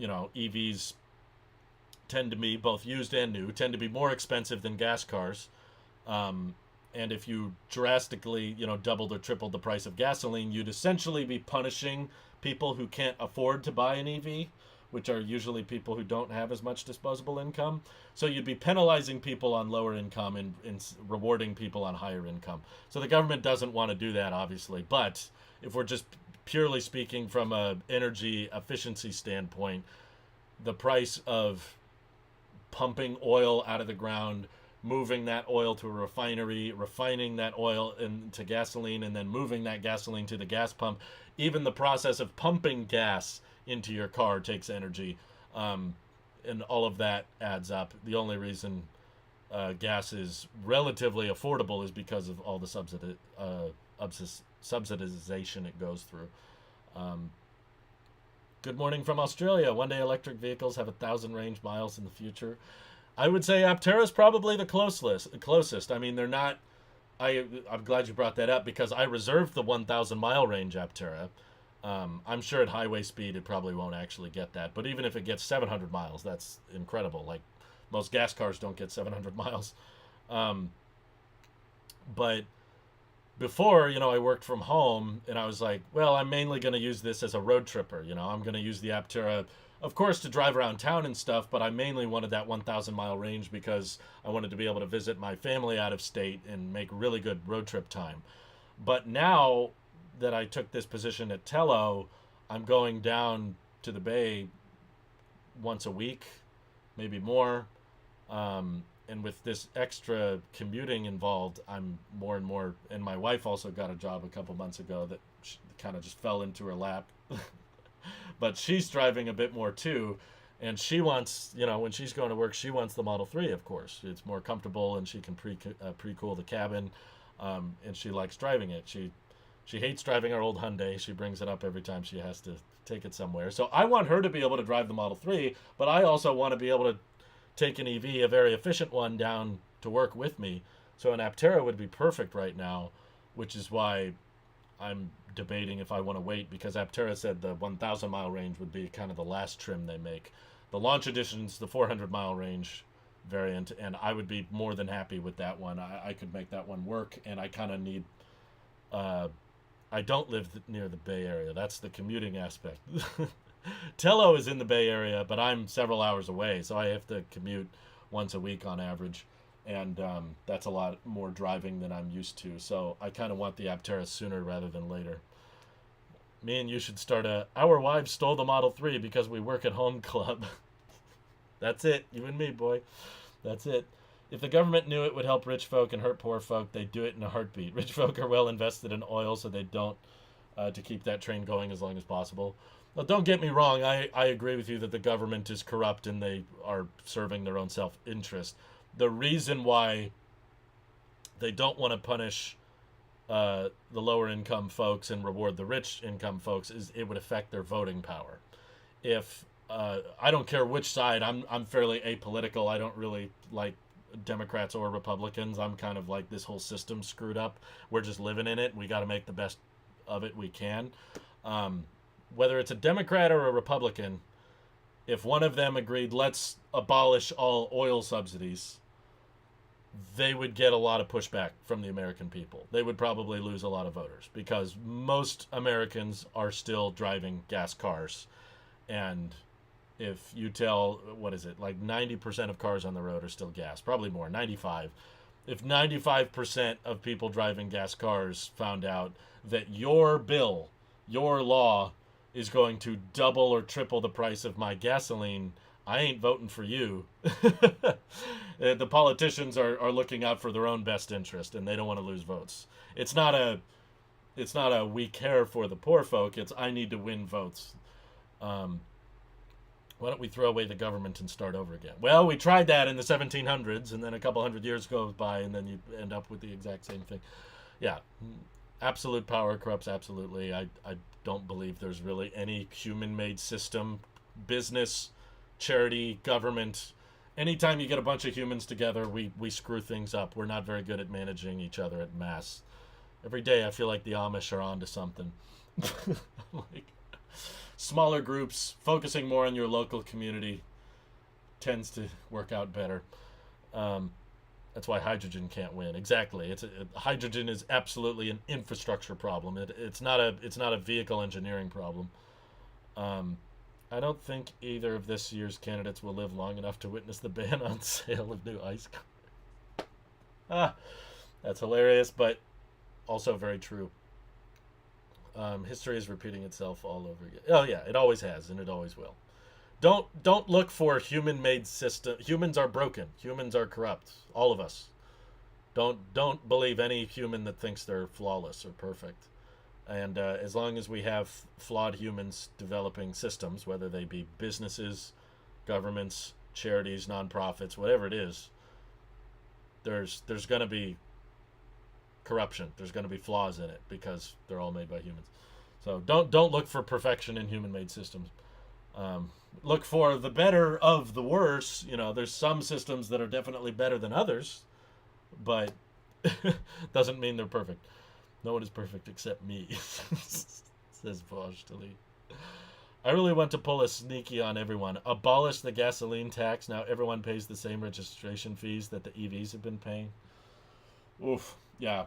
S1: EVs tend to be, both used and new, tend to be more expensive than gas cars. And if you drastically, doubled or tripled the price of gasoline, you'd essentially be punishing people who can't afford to buy an EV, which are usually people who don't have as much disposable income. So you'd be penalizing people on lower income and rewarding people on higher income. So the government doesn't want to do that, obviously. But if we're just purely speaking from an energy efficiency standpoint, the price of pumping oil out of the ground, moving that oil to a refinery, refining that oil into gasoline, and then moving that gasoline to the gas pump. Even the process of pumping gas into your car takes energy, and all of that adds up. The only reason gas is relatively affordable is because of all the subsidization it goes through. Um, Good morning from Australia. One day electric vehicles have 1,000 range miles in the future. I would say Aptera is probably the closest. I mean, they're not. I'm glad you brought that up because I reserved the 1,000 mile range Aptera. I'm sure at highway speed it probably won't actually get that, but even if it gets 700 miles, that's incredible. Like most gas cars don't get 700 miles. Um, but before, I worked from home and I was like, well, I'm mainly going to use this as a road tripper. I'm going to use the Aptera, of course, to drive around town and stuff, but I mainly wanted that 1,000 mile range because I wanted to be able to visit my family out of state and make really good road trip time. But now that I took this position at Tello, I'm going down to the Bay once a week, maybe more. And with this extra commuting involved, I'm more and more. And my wife also got a job a couple months ago that kind of just fell into her lap. But she's driving a bit more too. And she wants, when she's going to work, she wants the Model 3, of course. It's more comfortable and she can pre-cool the cabin. And she likes driving it. She hates driving our old Hyundai. She brings it up every time she has to take it somewhere. So I want her to be able to drive the Model 3, but I also want to be able to take an EV, a very efficient one, down to work with me. So an Aptera would be perfect right now, which is why I'm debating if I want to wait, because Aptera said the 1,000 mile range would be kind of the last trim they make. The launch edition's the 400 mile range variant, and I would be more than happy with that one. I could make that one work, and I kind of need. I don't live near the Bay Area. That's the commuting aspect. Tello is in the Bay Area, but I'm several hours away, so I have to commute once a week on average, and that's a lot more driving than I'm used to. So I kind of want the Aptera sooner rather than later. Me and you should start Our Wives Stole the Model 3 because we work at home club. That's it. You and me, boy. That's it. If the government knew it would help rich folk and hurt poor folk, they'd do it in a heartbeat. Rich folk are well invested in oil, so they don't to keep that train going as long as possible. Well, don't get me wrong. I agree with you that the government is corrupt and they are serving their own self-interest. The reason why they don't want to punish the lower income folks and reward the rich income folks is it would affect their voting power. If I don't care which side, I'm fairly apolitical. I don't really like Democrats or Republicans. I'm kind of like, this whole system's screwed up. We're just living in it. We got to make the best of it we can. Whether it's a Democrat or a Republican, if one of them agreed, let's abolish all oil subsidies, they would get a lot of pushback from the American people. They would probably lose a lot of voters because most Americans are still driving gas cars. And if you tell, what is it, like 90% of cars on the road are still gas, probably more, 95. If 95% of people driving gas cars found out that your bill, your law, is going to double or triple the price of my gasoline, I ain't voting for you. The politicians are looking out for their own best interest, and they don't want to lose votes. It's not a we care for the poor folk. It's I need to win votes. Why don't we throw away the government and start over again? Well, we tried that in the 1700s, and then a couple hundred years goes by, and then you end up with the exact same thing. Yeah, absolute power corrupts absolutely. I don't believe there's really any human-made system, business, charity, government. Anytime you get a bunch of humans together, we screw things up. We're not very good at managing each other at mass. Every day I feel like the Amish are onto something. Like, smaller groups, focusing more on your local community tends to work out better. That's why hydrogen can't win. Exactly. Hydrogen is absolutely an infrastructure problem. It's not a vehicle engineering problem. I don't think either of this year's candidates will live long enough to witness the ban on sale of new ice cars. That's hilarious, but also very true. History is repeating itself all over again. Oh yeah, it always has, and it always will. Don't look for human-made system. Humans are broken. Humans are corrupt. All of us. Don't believe any human that thinks they're flawless or perfect. And as long as we have flawed humans developing systems, whether they be businesses, governments, charities, nonprofits, whatever it is, there's going to be corruption. There's going to be flaws in it because they're all made by humans. So don't look for perfection in human-made systems. Look for the better of the worse. There's some systems that are definitely better than others, but doesn't mean they're perfect. No one is perfect except me, says Vaj Delete. I really want to pull a sneaky on everyone. Abolish the gasoline tax. Now everyone pays the same registration fees that the EVs have been paying. Oof. Yeah.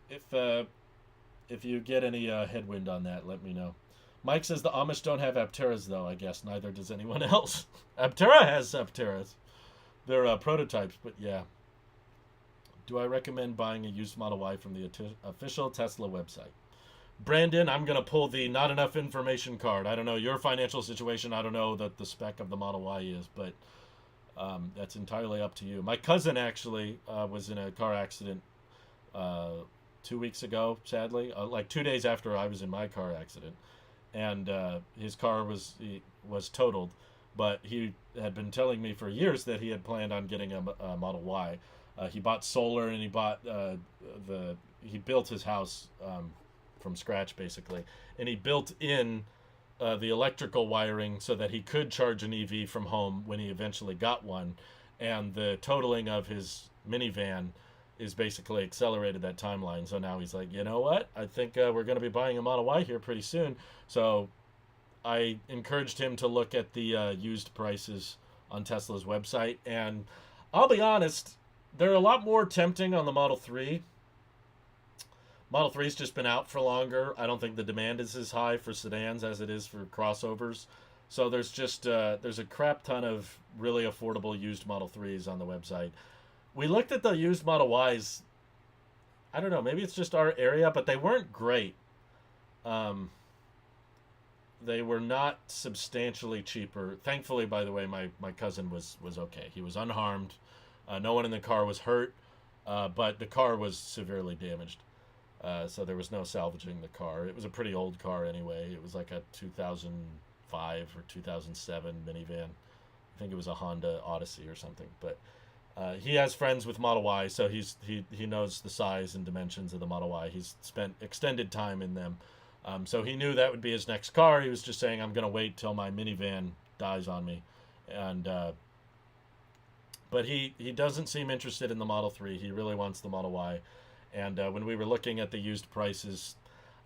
S1: If you get any headwind on that, let me know. Mike says the Amish don't have Apteras, though. I guess neither does anyone else. Aptera has Apteras. They're prototypes, but yeah. Do I recommend buying a used Model Y from the official Tesla website? Brandon, I'm going to pull the not enough information card. I don't know your financial situation. I don't know the spec of the Model Y is, but that's entirely up to you. My cousin actually was in a car accident 2 weeks ago, sadly, like 2 days after I was in my car accident. And his car was totaled, but he had been telling me for years that he had planned on getting a Model Y. He bought solar, and he built his house from scratch basically, and he built in the electrical wiring so that he could charge an EV from home when he eventually got one, and the totaling of his minivan is basically accelerated that timeline. So now he's like, you know what? I think we're going to be buying a Model Y here pretty soon. So I encouraged him to look at the used prices on Tesla's website, and I'll be honest, they're a lot more tempting on the Model 3. Model 3's just been out for longer. I don't think the demand is as high for sedans as it is for crossovers. So there's just there's a crap ton of really affordable used Model 3s on the website. We looked at the used Model Ys. I don't know, maybe it's just our area, but they weren't great. They were not substantially cheaper. Thankfully, by the way, my cousin was okay. He was unharmed. No one in the car was hurt, but the car was severely damaged. So there was no salvaging the car. It was a pretty old car anyway. It was like a 2005 or 2007 minivan. I think it was a Honda Odyssey or something. But he has friends with Model Y, so he knows the size and dimensions of the Model Y. He's spent extended time in them. So he knew that would be his next car. He was just saying, I'm going to wait till my minivan dies on me. And but he doesn't seem interested in the Model 3. He really wants the Model Y. And when we were looking at the used prices,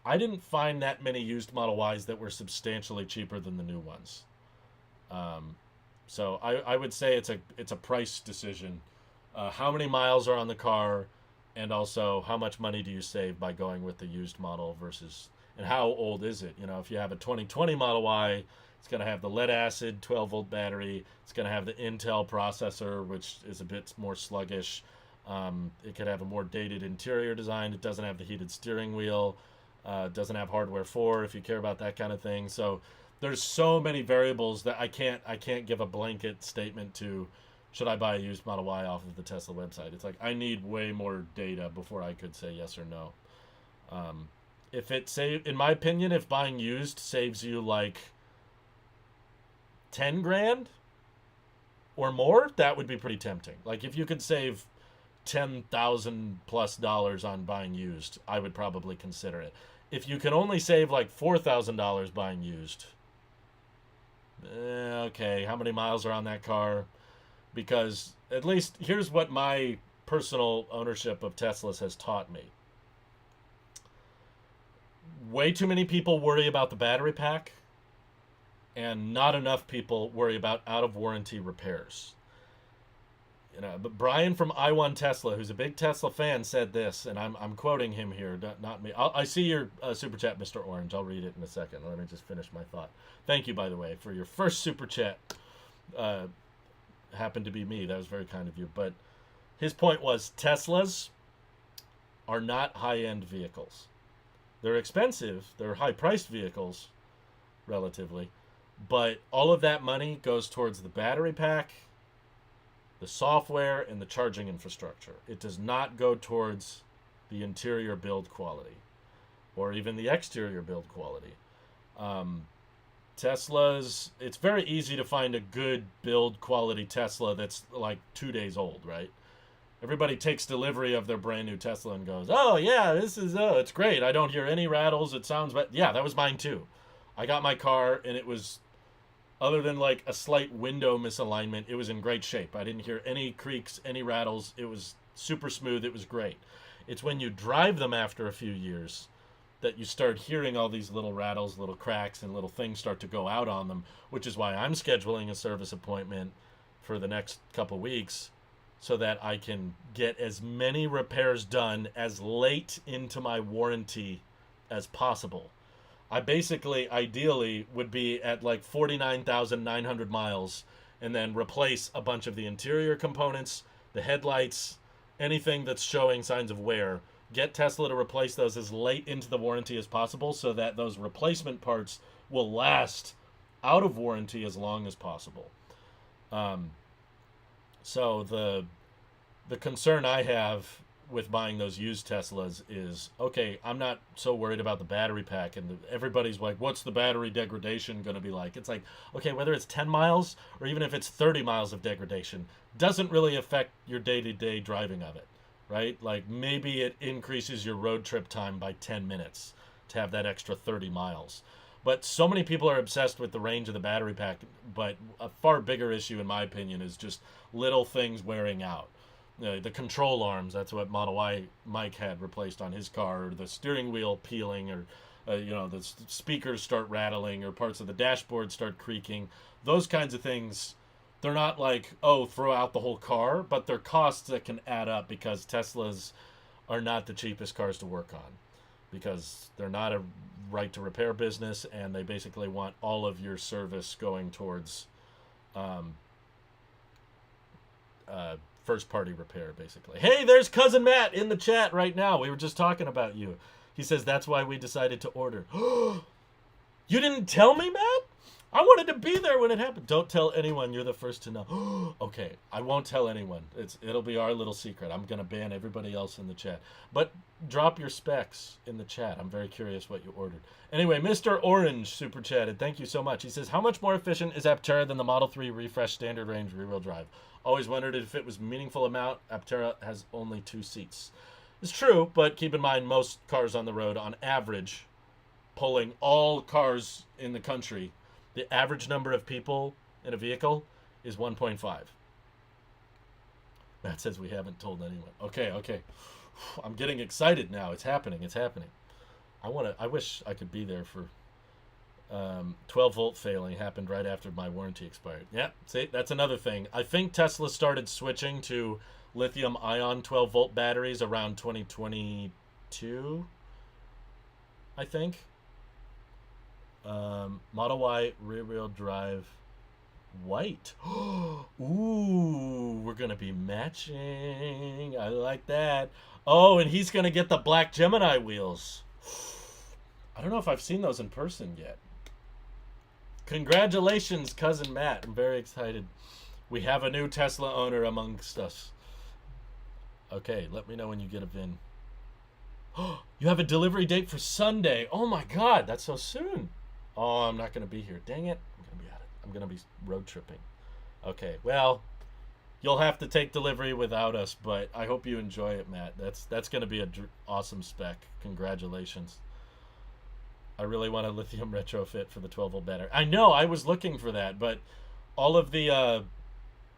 S1: I didn't find that many used Model Ys that were substantially cheaper than the new ones. So I would say it's a price decision. How many miles are on the car, and also how much money do you save by going with the used model versus, and how old is it? If you have a 2020 Model Y, it's going to have the lead acid 12-volt battery. It's going to have the Intel processor, which is a bit more sluggish. It could have a more dated interior design. It doesn't have the heated steering wheel. It doesn't have hardware 4 if you care about that kind of thing. So there's so many variables that I can't give a blanket statement to, should I buy a used Model Y off of the Tesla website. It's like I need way more data before I could say yes or no. In my opinion, if buying used saves you like 10 grand or more, that would be pretty tempting. Like if you could save $10,000+ on buying used, I would probably consider it. If you can only save like $4,000 buying used, okay, how many miles are on that car? Because at least here's what my personal ownership of Teslas has taught me. Way too many people worry about the battery pack, and not enough people worry about out of warranty repairs. But Brian from I1 Tesla, who's a big Tesla fan, said this, and I'm quoting him here, not me. I see your super chat, Mr. Orange. I'll read it in a second. Let me just finish my thought. Thank you, by the way, for your first super chat. Happened to be me. That was very kind of you. But his point was Teslas are not high-end vehicles. They're expensive. They're high-priced vehicles, relatively. But all of that money goes towards the battery pack, the software, and the charging infrastructure. It does not go towards the interior build quality or even the exterior build quality. Um, Tesla's, it's very easy to find a good build quality Tesla that's like 2 days old, right? Everybody takes delivery of their brand new Tesla and goes, "Oh yeah, it's great. I don't hear any rattles. It sounds, but yeah, that was mine too. I got my car and it was, other than like a slight window misalignment, it was in great shape. I didn't hear any creaks, any rattles. It was super smooth. It was great. It's when you drive them after a few years that you start hearing all these little rattles, little cracks, and little things start to go out on them, which is why I'm scheduling a service appointment for the next couple weeks so that I can get as many repairs done as late into my warranty as possible. I basically, ideally, would be at like 49,900 miles and then replace a bunch of the interior components, the headlights, anything that's showing signs of wear. Get Tesla to replace those as late into the warranty as possible so that those replacement parts will last out of warranty as long as possible. Um, so the concern I have with buying those used Teslas is, okay, I'm not so worried about the battery pack, and everybody's like, what's the battery degradation going to be like? It's like, okay, whether it's 10 miles or even if it's 30 miles of degradation doesn't really affect your day-to-day driving of it, right? Like maybe it increases your road trip time by 10 minutes to have that extra 30 miles. But so many people are obsessed with the range of the battery pack, but a far bigger issue in my opinion is just little things wearing out. The control arms, that's what Model Y Mike had replaced on his car, or the steering wheel peeling, or the speakers start rattling, or parts of the dashboard start creaking. Those kinds of things, they're not like, oh, throw out the whole car, but they're costs that can add up because Teslas are not the cheapest cars to work on, because they're not a right to repair business, and they basically want all of your service going towards first party repair, basically. Hey, there's Cousin Matt in the chat right now. We were just talking about you. He says that's why we decided to order. You didn't tell me, Matt? I wanted to be there when it happened. Don't tell anyone. You're the first to know. Okay, I won't tell anyone. It'll be our little secret. I'm gonna ban everybody else in the chat. But drop your specs in the chat. I'm very curious what you ordered. Anyway, Mr. Orange super chatted. Thank you so much. He says, how much more efficient is Aptera than the Model 3 refresh standard range rear-wheel drive? Always wondered if it was meaningful amount. Aptera has only 2 seats. It's true, but keep in mind most cars on the road, on average, pulling all cars in the country, the average number of people in a vehicle is 1.5. Matt says we haven't told anyone. Okay. I'm getting excited now. It's happening. I wish I could be there for 12 volt failing happened right after my warranty expired. Yeah, see, that's another thing. I think Tesla started switching to lithium ion 12 volt batteries around 2022, I think. Model Y rear wheel drive white. Ooh, we're gonna be matching. I like that. Oh, and he's gonna get the black Gemini wheels. I don't know if I've seen those in person yet. Congratulations, Cousin Matt. I'm very excited. We have a new Tesla owner amongst us. Okay, let me know when you get a VIN. You have a delivery date for Sunday. Oh my God, that's so soon. Oh, I'm not going to be here. Dang it. I'm going to be at it. I'm going to be road tripping. Okay, well, you'll have to take delivery without us, but I hope you enjoy it, Matt. That's going to be an awesome spec. Congratulations. I really want a lithium retrofit for the 12 volt battery. I know, I was looking for that, but all of the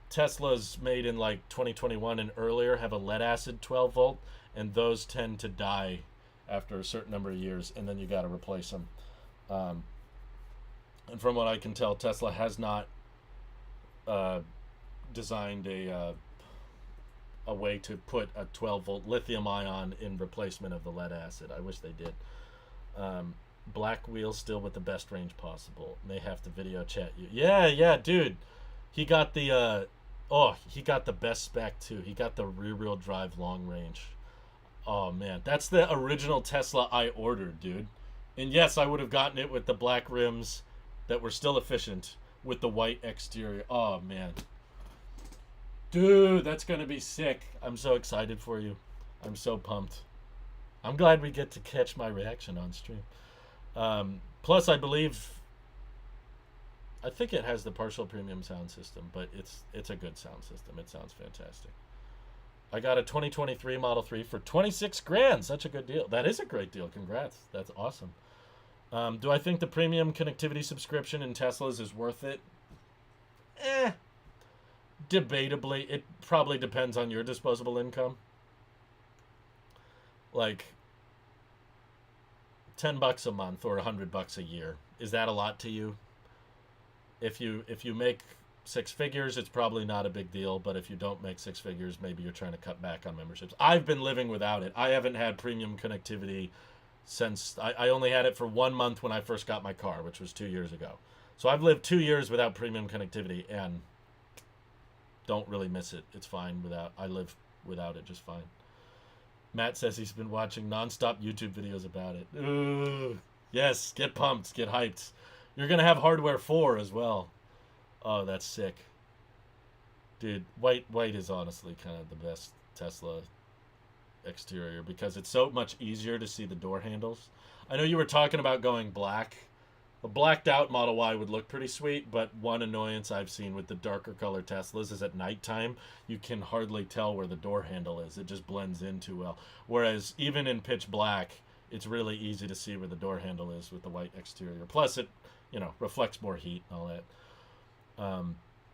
S1: Teslas made in like 2021 and earlier have a lead acid 12 volt, and those tend to die after a certain number of years, and then you got to replace them. And from what I can tell, Tesla has not designed a way to put a 12 volt lithium ion in replacement of the lead acid. I wish they did. Black wheels still with the best range possible. May have to video chat you. Yeah, dude. He got the he got the best spec too. He got the rear wheel drive long range. Oh man, that's the original Tesla I ordered, dude. And yes, I would have gotten it with the black rims that were still efficient with the white exterior. Oh man, dude, that's gonna be sick. I'm so excited for you. I'm so pumped. I'm glad we get to catch my reaction on stream. Plus, I think it has the partial premium sound system, but it's a good sound system. It sounds fantastic. I got a 2023 Model 3 for 26 grand. Such a good deal. That is a great deal. Congrats. That's awesome. Do I think the premium connectivity subscription in Teslas is worth it? Debatably. It probably depends on your disposable income. Like $10 a month or $100 a year. Is that a lot to you? If you make six figures, it's probably not a big deal. But if you don't make six figures, maybe you're trying to cut back on memberships. I've been living without it. I haven't had premium connectivity since I only had it for 1 month when I first got my car, which was 2 years ago. So I've lived 2 years without premium connectivity and don't really miss it. It's fine without. I live without it just fine. Matt says he's been watching nonstop YouTube videos about it. Ooh, yes, get pumped, get hyped. You're gonna have hardware 4 as well. Oh, that's sick, dude. White is honestly kind of the best Tesla exterior because it's so much easier to see the door handles. I know you were talking about going black. A blacked out Model Y would look pretty sweet, but one annoyance I've seen with the darker color Teslas is at nighttime, you can hardly tell where the door handle is. It just blends in too well. Whereas even in pitch black, it's really easy to see where the door handle is with the white exterior. Plus it, reflects more heat and all that.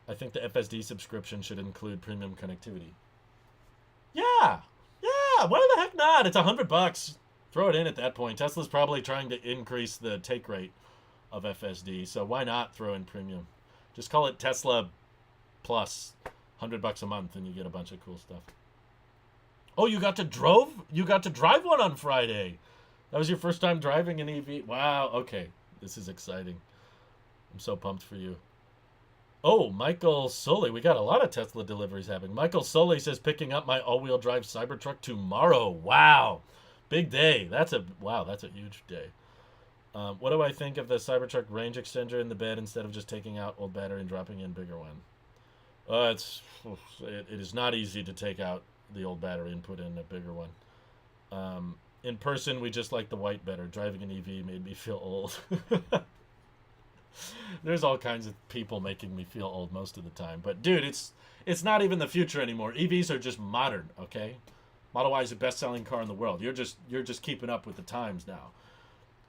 S1: I think the FSD subscription should include premium connectivity. Yeah, why the heck not? It's $100. Throw it in at that point. Tesla's probably trying to increase the take rate of FSD, so why not throw in premium? Just call it Tesla Plus, $100 a month, and you get a bunch of cool stuff. Oh, you got to drive one on Friday. That was your first time driving an EV. Wow. Okay, this is exciting. I'm so pumped for you. Oh, Michael Soley. We got a lot of Tesla deliveries happening. Michael Soley says picking up my all-wheel drive Cybertruck tomorrow. Wow. Big day. That's a huge day. What do I think of the Cybertruck range extender in the bed instead of just taking out old battery and dropping in bigger one? It is not easy to take out the old battery and put in a bigger one. In person, we just like the white better. Driving an EV made me feel old. There's all kinds of people making me feel old most of the time. But dude, it's not even the future anymore. EVs are just modern, okay? Model Y is the best-selling car in the world. You're just keeping up with the times now.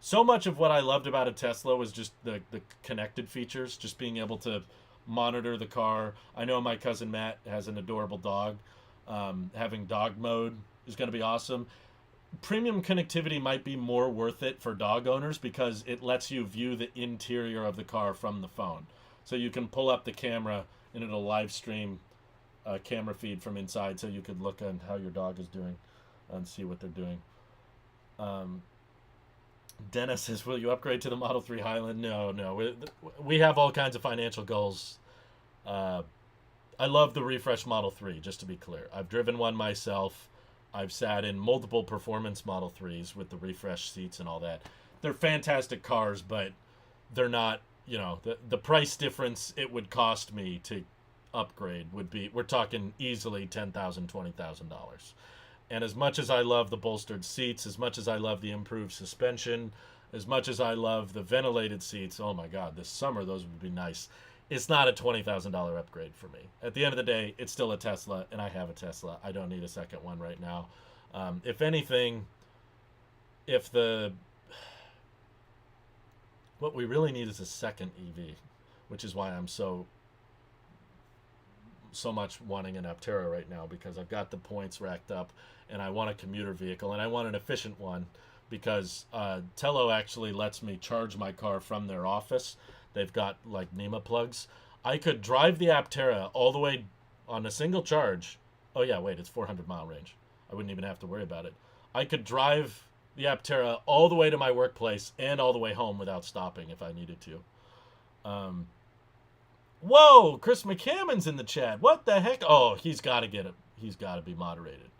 S1: So much of what I loved about a Tesla was just the connected features, just being able to monitor the car. I know my cousin Matt has an adorable dog. Having dog mode is going to be awesome. Premium connectivity might be more worth it for dog owners because it lets you view the interior of the car from the phone. So you can pull up the camera and it'll live stream a camera feed from inside so you could look on how your dog is doing and see what they're doing. Dennis says, will you upgrade to the Model 3 Highland? No. We have all kinds of financial goals. I love the refresh Model 3, just to be clear. I've driven one myself. I've sat in multiple performance Model 3s with the refresh seats and all that. They're fantastic cars, but they're not, the price difference it would cost me to upgrade would be, we're talking easily $10,000, $20,000. And as much as I love the bolstered seats, as much as I love the improved suspension, as much as I love the ventilated seats, oh my God, this summer those would be nice. It's not a $20,000 upgrade for me. At the end of the day, it's still a Tesla, and I have a Tesla. I don't need a second one right now. If anything, what we really need is a second EV, which is why I'm so much wanting an Aptera right now, because I've got the points racked up, and I want a commuter vehicle, and I want an efficient one, because Tello actually lets me charge my car from their office. They've got like NEMA plugs. I could drive the Aptera all the way on a single charge. Oh yeah, wait, it's 400-mile range. I wouldn't even have to worry about it. I could drive the Aptera all the way to my workplace and all the way home without stopping if I needed to. Whoa, Chris McCammon's in the chat. What the heck? Oh, he's got to get it. He's got to be moderated.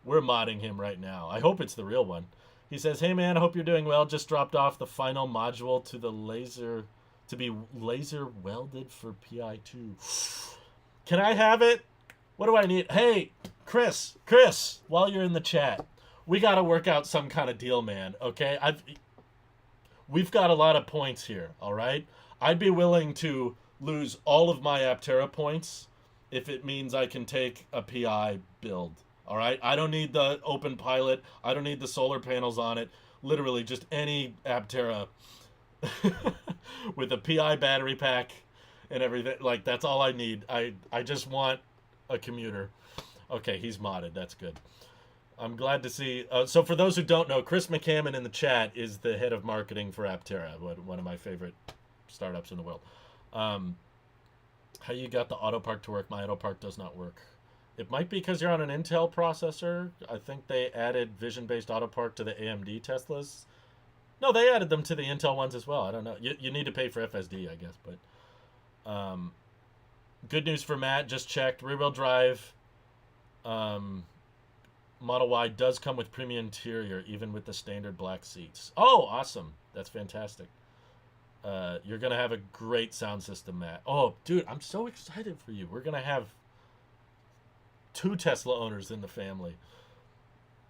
S1: We're modding him right now. I hope it's the real one. He says, hey man, I hope you're doing well. Just dropped off the final module to the laser to be laser welded for PI2. Can I have it? What do I need? Hey, Chris, while you're in the chat, we got to work out some kind of deal, man. Okay, we've got a lot of points here. All right, I'd be willing to lose all of my Aptera points if it means I can take a PI build. All right, I don't need the open pilot. I don't need the solar panels on it. Literally, just any Aptera with a PI battery pack and everything. Like, that's all I need. I just want a commuter. Okay, he's modded. That's good. I'm glad to see. So for those who don't know, Chris McCammon in the chat is the head of marketing for Aptera, one of my favorite startups in the world. How you got the auto park to work? My auto park does not work. It might be because you're on an Intel processor. I think they added vision-based auto park to the AMD Teslas. No, they added them to the Intel ones as well. I don't know. You need to pay for FSD, I guess. But good news for Matt. Just checked. Rear-wheel drive Model Y does come with premium interior, even with the standard black seats. Oh, awesome. That's fantastic. You're going to have a great sound system, Matt. Oh, dude, I'm so excited for you. We're going to have 2 Tesla owners in the family.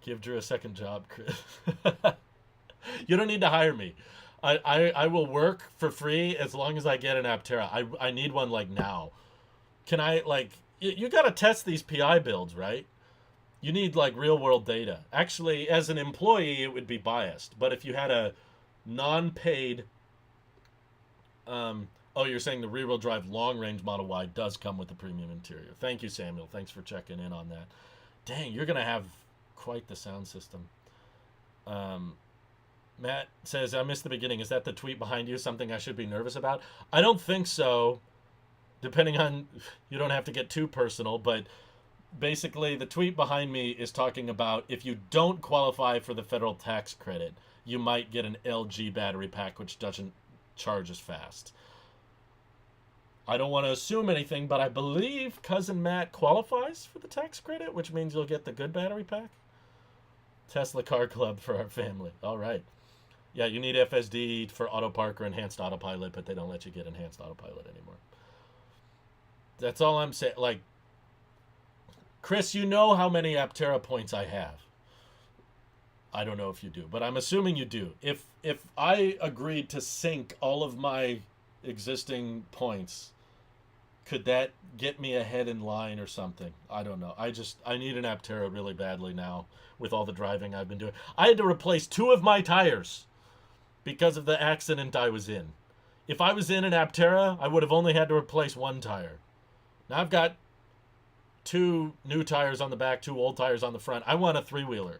S1: Give Drew a second job, Chris. You don't need to hire me. I will work for free as long as I get an Aptera. I need one, like, now. Can I, like... You got to test these PI builds, right? You need, like, real-world data. Actually, as an employee, it would be biased. But if you had a non-paid... oh, you're saying the rear-wheel drive long-range Model Y does come with the premium interior. Thank you, Samuel. Thanks for checking in on that. Dang, you're going to have quite the sound system. Matt says, I missed the beginning. Is that the tweet behind you? Something I should be nervous about? I don't think so. Depending on... You don't have to get too personal, but basically the tweet behind me is talking about if you don't qualify for the federal tax credit, you might get an LG battery pack, which doesn't charge as fast. I don't want to assume anything, but I believe Cousin Matt qualifies for the tax credit, which means you'll get the good battery pack. Tesla Car Club for our family. All right. Yeah, you need FSD for Autopark or Enhanced Autopilot, but they don't let you get Enhanced Autopilot anymore. That's all I'm saying. Like, Chris, you know how many Aptera points I have. I don't know if you do, but I'm assuming you do. If I agreed to sync all of my existing points, could that get me ahead in line or something? I don't know. I need an Aptera really badly now with all the driving I've been doing. I had to replace 2 of my tires because of the accident I was in. If I was in an Aptera, I would have only had to replace 1 tire. Now I've got 2 new tires on the back, 2 old tires on the front. I want a 3-wheeler.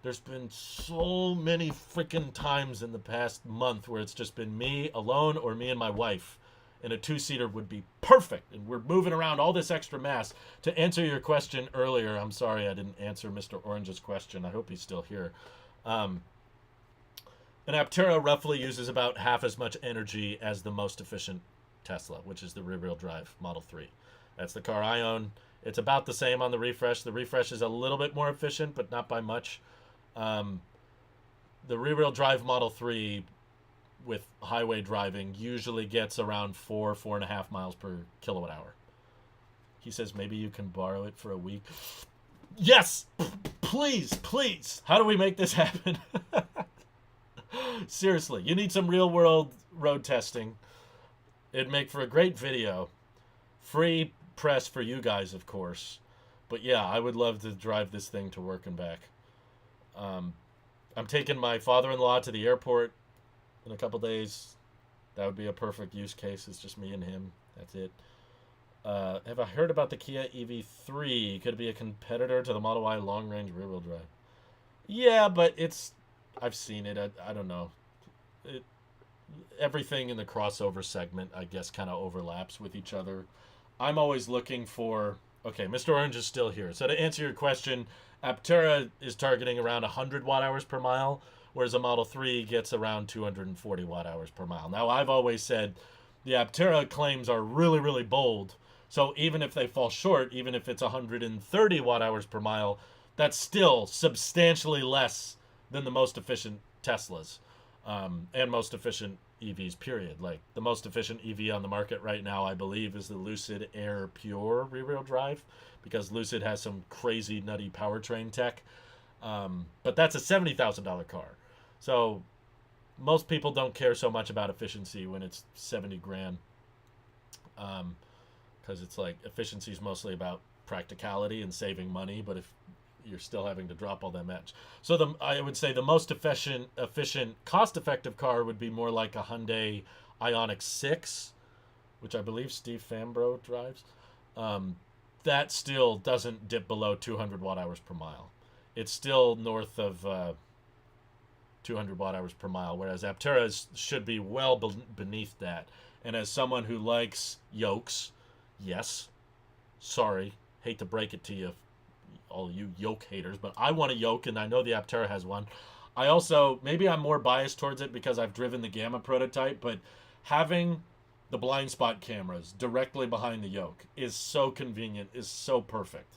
S1: There's been so many freaking times in the past month where it's just been me alone or me and my wife. And a 2-seater would be perfect. And we're moving around all this extra mass. To answer your question earlier, I'm sorry I didn't answer Mr. Orange's question. I hope he's still here. An Aptera roughly uses about half as much energy as the most efficient Tesla, which is the rear-wheel drive Model 3. That's the car I own. It's about the same on the refresh. The refresh is a little bit more efficient, but not by much. The rear-wheel drive Model 3 with highway driving usually gets around 4.5 miles per kilowatt hour. He says maybe you can borrow it for a week. Yes! Please. How do we make this happen? Seriously, you need some real-world road testing. It'd make for a great video. Free press for you guys, of course. But yeah, I would love to drive this thing to work and back. I'm taking my father-in-law to the airport in a couple days. That would be a perfect use case. It's just me and him. That's it. Have I heard about the Kia EV3? Could it be a competitor to the Model Y long-range rear-wheel drive? Yeah, but I've seen it. I don't know. Everything in the crossover segment, I guess, kind of overlaps with each other. I'm always looking for... Okay, Mr. Orange is still here. So to answer your question, Aptera is targeting around 100 watt-hours per mile, whereas a Model 3 gets around 240 watt-hours per mile. Now, I've always said the Aptera claims are really, really bold. So even if they fall short, even if it's 130 watt-hours per mile, that's still substantially less than the most efficient Teslas. and most efficient EVs, period. Like, the most efficient EV on the market right now, I believe, is the Lucid Air Pure rear-wheel drive, because Lucid has some crazy, nutty powertrain tech. But that's a $70,000 car. So most people don't care so much about efficiency when it's 70 grand. Because it's like, efficiency is mostly about practicality and saving money, but if you're still having to drop all that much. So I would say the most efficient, cost-effective car would be more like a Hyundai Ioniq 6, which I believe Steve Fambro drives. That still doesn't dip below 200 watt hours per mile. It's still north of 200 watt hours per mile, whereas Aptera should be well beneath that. And as someone who likes yokes, yes, sorry, hate to break it to you, all you yoke haters, but I want a yoke, and I know the Aptera has one. I also, maybe I'm more biased towards it because I've driven the Gamma prototype, but having the blind spot cameras directly behind the yoke is so convenient, is so perfect.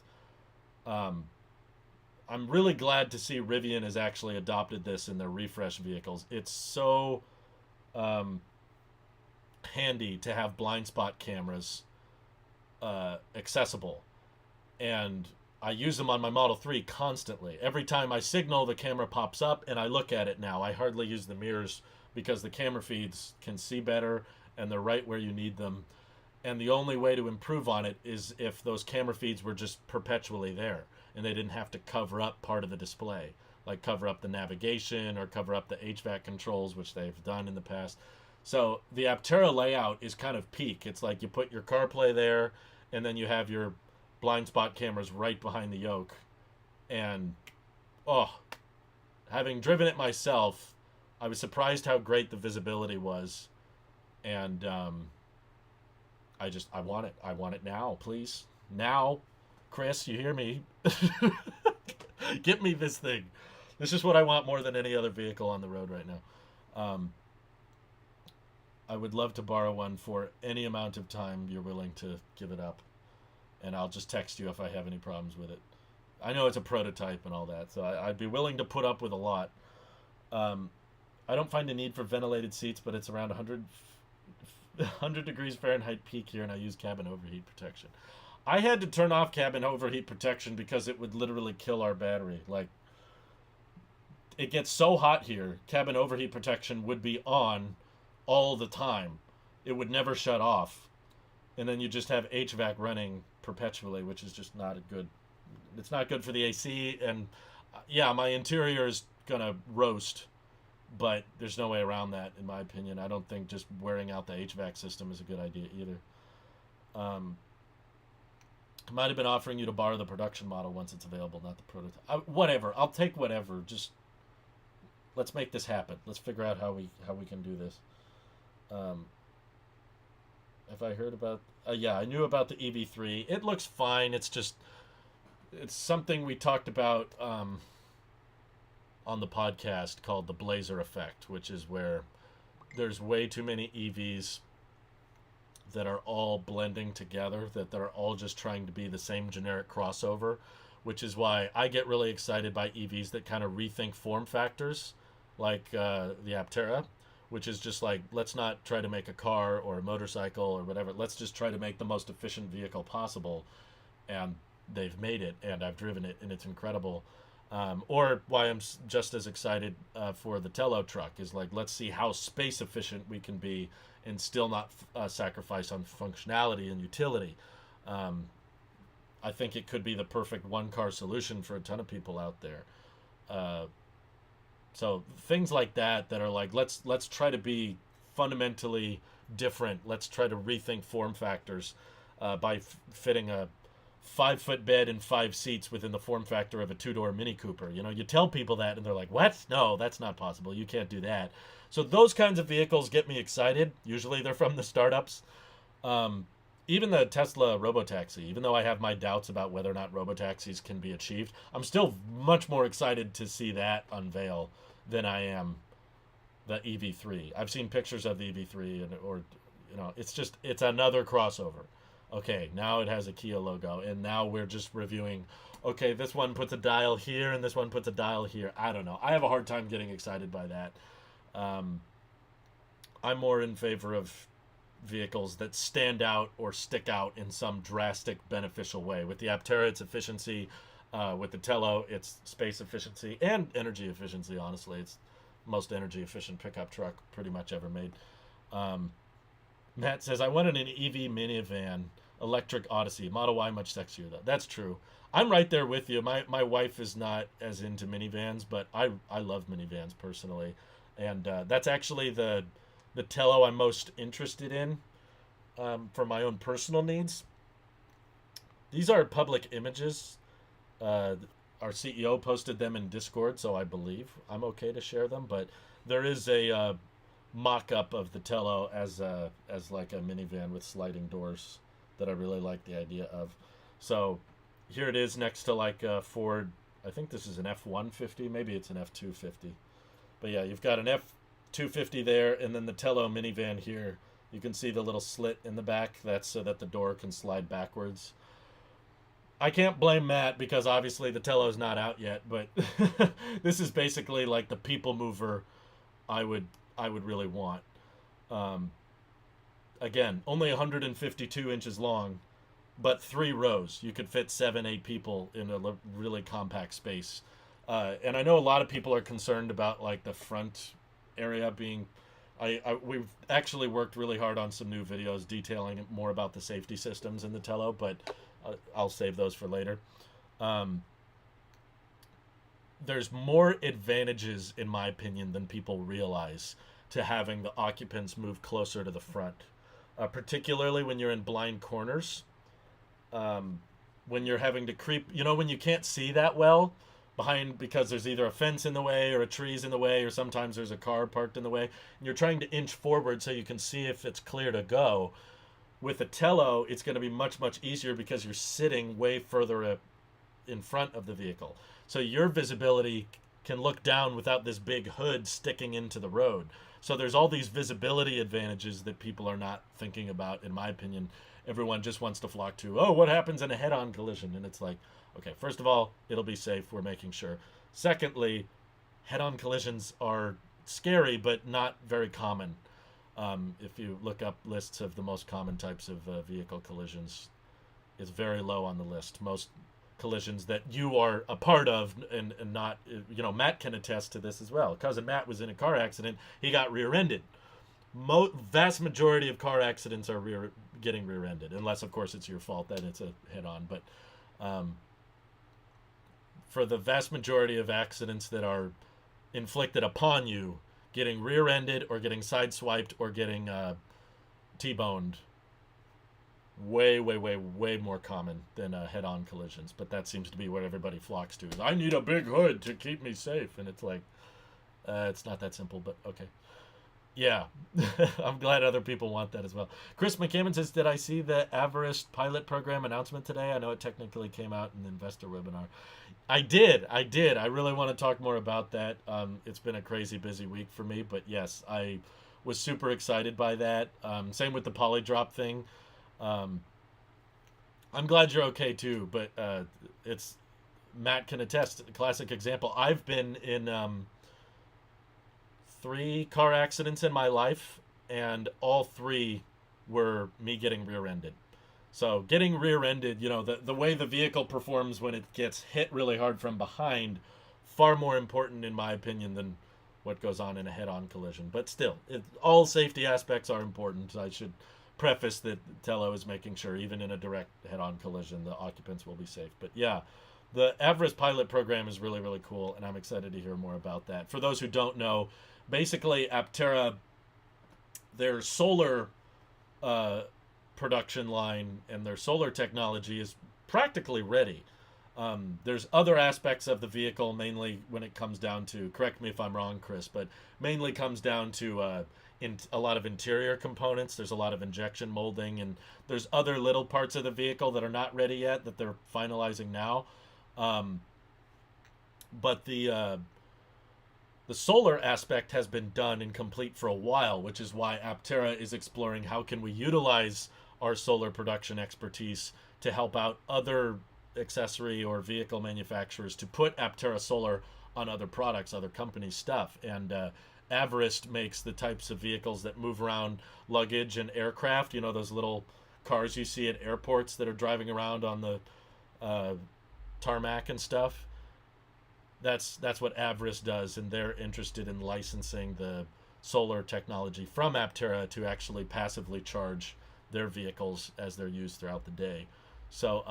S1: I'm really glad to see Rivian has actually adopted this in their refresh vehicles. It's so handy to have blind spot cameras accessible. And I use them on my Model 3 constantly. Every time I signal, the camera pops up, and I look at it now. I hardly use the mirrors because the camera feeds can see better, and they're right where you need them. And the only way to improve on it is if those camera feeds were just perpetually there, and they didn't have to cover up part of the display, like cover up the navigation or cover up the HVAC controls, which they've done in the past. So the Aptera layout is kind of peak. It's like you put your CarPlay there, and then you have your blind spot cameras right behind the yoke. And having driven it myself, I was surprised how great the visibility was. And I want it. I want it now, please. Now, Chris, you hear me? Get me this thing. This is what I want more than any other vehicle on the road right now. I would love to borrow one for any amount of time you're willing to give it up. And I'll just text you if I have any problems with it. I know it's a prototype and all that, so I'd be willing to put up with a lot. I don't find a need for ventilated seats, but it's around 100 degrees Fahrenheit peak here, and I use cabin overheat protection. I had to turn off cabin overheat protection because it would literally kill our battery. Like, it gets so hot here, cabin overheat protection would be on all the time. It would never shut off. And then you just have HVAC running perpetually, which is just not good. It's not good for the AC, and yeah, my interior is gonna roast, but there's no way around that, in my opinion. I don't think just wearing out the HVAC system is a good idea either. Might have been offering you to borrow the production model once it's available, not the prototype. Whatever, I'll take whatever. Just let's make this happen. Let's figure out how we can do this. Have I heard about? Yeah, I knew about the EV3. It looks fine. It's something we talked about on the podcast called the Blazer effect, which is where there's way too many EVs that are all blending together, that they're all just trying to be the same generic crossover, which is why I get really excited by EVs that kind of rethink form factors, like the Aptera, which is just like, let's not try to make a car or a motorcycle or whatever. Let's just try to make the most efficient vehicle possible. And they've made it, and I've driven it, and it's incredible. Or why I'm just as excited for the Tello truck is like, let's see how space efficient we can be and still not sacrifice on functionality and utility. I think it could be the perfect one-car solution for a ton of people out there. So things like that are like, let's try to be fundamentally different. Let's try to rethink form factors by fitting a 5-foot bed and 5 seats within the form factor of a 2-door Mini Cooper. You know, you tell people that and they're like, what? No, that's not possible. You can't do that. So those kinds of vehicles get me excited. Usually they're from the startups. Even the Tesla Robotaxi, even though I have my doubts about whether or not Robotaxis can be achieved, I'm still much more excited to see that unveil than I am the EV3. I've seen pictures of the EV3, it's another crossover. Okay, now it has a Kia logo, and now we're just reviewing, okay, this one puts a dial here, and this one puts a dial here. I don't know. I have a hard time getting excited by that. Um, I'm more in favor of vehicles that stand out or stick out in some drastic beneficial way. With the Aptera, it's efficiency. With the Tello, it's space efficiency and energy efficiency. Honestly, it's most energy efficient pickup truck pretty much ever made. Um, Matt says, I wanted an EV minivan, electric Odyssey. Model Y much sexier though. That's true. I'm right there with you. My wife is not as into minivans, but I love minivans personally, and that's actually the Tello I'm most interested in for my own personal needs. These are public images. Uh, our CEO posted them in Discord, so I believe I'm okay to share them. But there is a mock-up of the Tello as like a minivan with sliding doors that I really like the idea of. So here it is next to like a Ford. I think this is an F-150. Maybe it's an F-250. But yeah, you've got an F-250 there, and then the Tello minivan here. You can see the little slit in the back. That's so that the door can slide backwards. I can't blame Matt because obviously the Tello's not out yet, but this is basically like the people mover I would I would really want. Um, Again, only 152 inches long, but 3 rows. You could fit 7, 8 people in a really compact space. And I know a lot of people are concerned about like the front area being. We've actually worked really hard on some new videos detailing more about the safety systems in the Tello, but I'll save those for later. Um, there's more advantages, in my opinion, than people realize to having the occupants move closer to the front, particularly when you're in blind corners. Um, when you're having to creep, when you can't see that well behind because there's either a fence in the way or a tree's in the way, or sometimes there's a car parked in the way, and you're trying to inch forward so you can see if it's clear to go. With a Tello, it's going to be much, much easier because you're sitting way further in front of the vehicle. So your visibility can look down without this big hood sticking into the road. So there's all these visibility advantages that people are not thinking about, in my opinion. Everyone just wants to flock to, oh, what happens in a head-on collision? And it's like, okay, first of all, it'll be safe. We're making sure. Secondly, head-on collisions are scary, but not very common. If you look up lists of the most common types of vehicle collisions, it's very low on the list. Most collisions that you are a part of and not, Matt can attest to this as well. Cousin Matt was in a car accident. He got rear-ended. Vast majority of car accidents are getting rear-ended, unless, of course, it's your fault that it's a head-on. But for the vast majority of accidents that are inflicted upon you, getting rear-ended or getting sideswiped or getting T-boned, way, way, way, way more common than head-on collisions. But that seems to be what everybody flocks to. I need a big hood to keep me safe. And it's like, it's not that simple, but okay. Yeah, I'm glad other people want that as well. Chris McCammon says, did I see the Avarice pilot program announcement today? I know it technically came out in the investor webinar. I did. I really want to talk more about that. It's been a crazy busy week for me, but yes, I was super excited by that. Same with the polydrop thing. I'm glad you're okay too, but it's Matt can attest. Classic example. I've been in 3 car accidents in my life, and all 3 were me getting rear-ended. So getting rear-ended, the way the vehicle performs when it gets hit really hard from behind, far more important in my opinion than what goes on in a head-on collision. But still, all safety aspects are important. I should preface that Tello is making sure even in a direct head-on collision, the occupants will be safe. But yeah, the Avarice pilot program is really, really cool, and I'm excited to hear more about that. For those who don't know, basically Aptera, their solar production line and their solar technology is practically ready. There's other aspects of the vehicle, mainly when it comes down to, correct me if I'm wrong, Chris, but mainly comes down to in a lot of interior components. There's a lot of injection molding, and there's other little parts of the vehicle that are not ready yet that they're finalizing now. But the solar aspect has been done and complete for a while, which is why Aptera is exploring how can we utilize our solar production expertise to help out other accessory or vehicle manufacturers to put Aptera Solar on other products, other companies' stuff. And Everest makes the types of vehicles that move around luggage and aircraft. You know, those little cars you see at airports that are driving around on the uh, tarmac and stuff. That's what Everest does, and they're interested in licensing the solar technology from Aptera to actually passively charge their vehicles as they're used throughout the day. So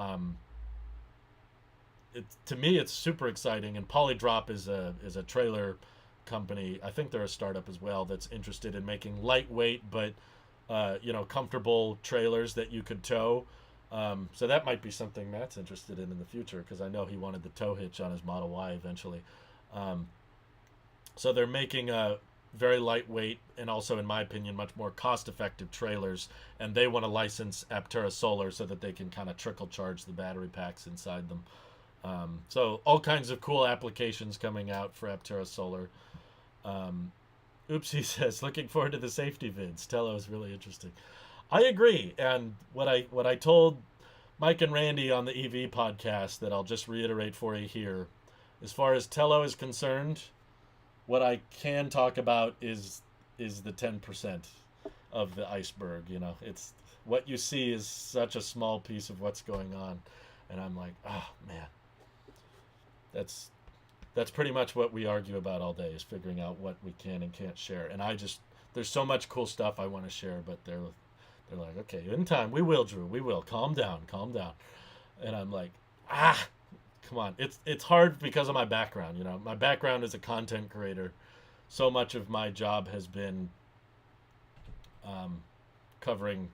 S1: to me, it's super exciting. And Polydrop is a trailer company. I think they're a startup as well that's interested in making lightweight but comfortable trailers that you could tow. So that might be something Matt's interested in the future because I know he wanted the tow hitch on his Model Y eventually. Um, so they're making a very lightweight and also, in my opinion, much more cost-effective trailers, and they want to license Aptera Solar so that they can kind of trickle charge the battery packs inside them. So all kinds of cool applications coming out for Aptera Solar. Oopsie says, looking forward to the safety vids. Tello is really interesting. I agree, and what I told Mike and Randy on the EV podcast that I'll just reiterate for you here, as far as Tello is concerned, what I can talk about is the 10% of the iceberg. You know, it's what you see is such a small piece of what's going on, and I'm like, oh man, that's pretty much what we argue about all day is figuring out what we can and can't share. And there's so much cool stuff I want to share, but they're like, okay, in time we will, Drew, we will. Calm down, and I'm like, come on. It's hard because of my background. You know, my background as a content creator. So much of my job has been covering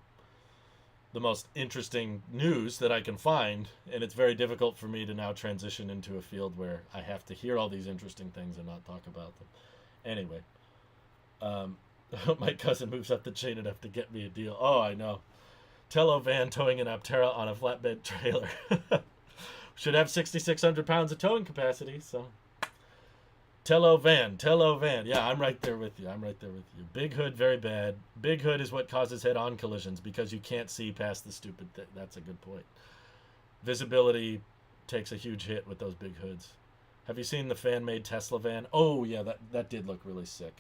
S1: the most interesting news that I can find, and it's very difficult for me to now transition into a field where I have to hear all these interesting things and not talk about them. Anyway, my cousin moves up the chain enough to get me a deal. Oh, I know. Tello van towing an Aptera on a flatbed trailer. Should have 6,600 pounds of towing capacity, so. Tello van. Yeah, I'm right there with you. Big hood, very bad. Big hood is what causes head-on collisions because you can't see past the stupid thing. That's a good point. Visibility takes a huge hit with those big hoods. Have you seen the fan-made Tesla van? Oh, yeah, that did look really sick.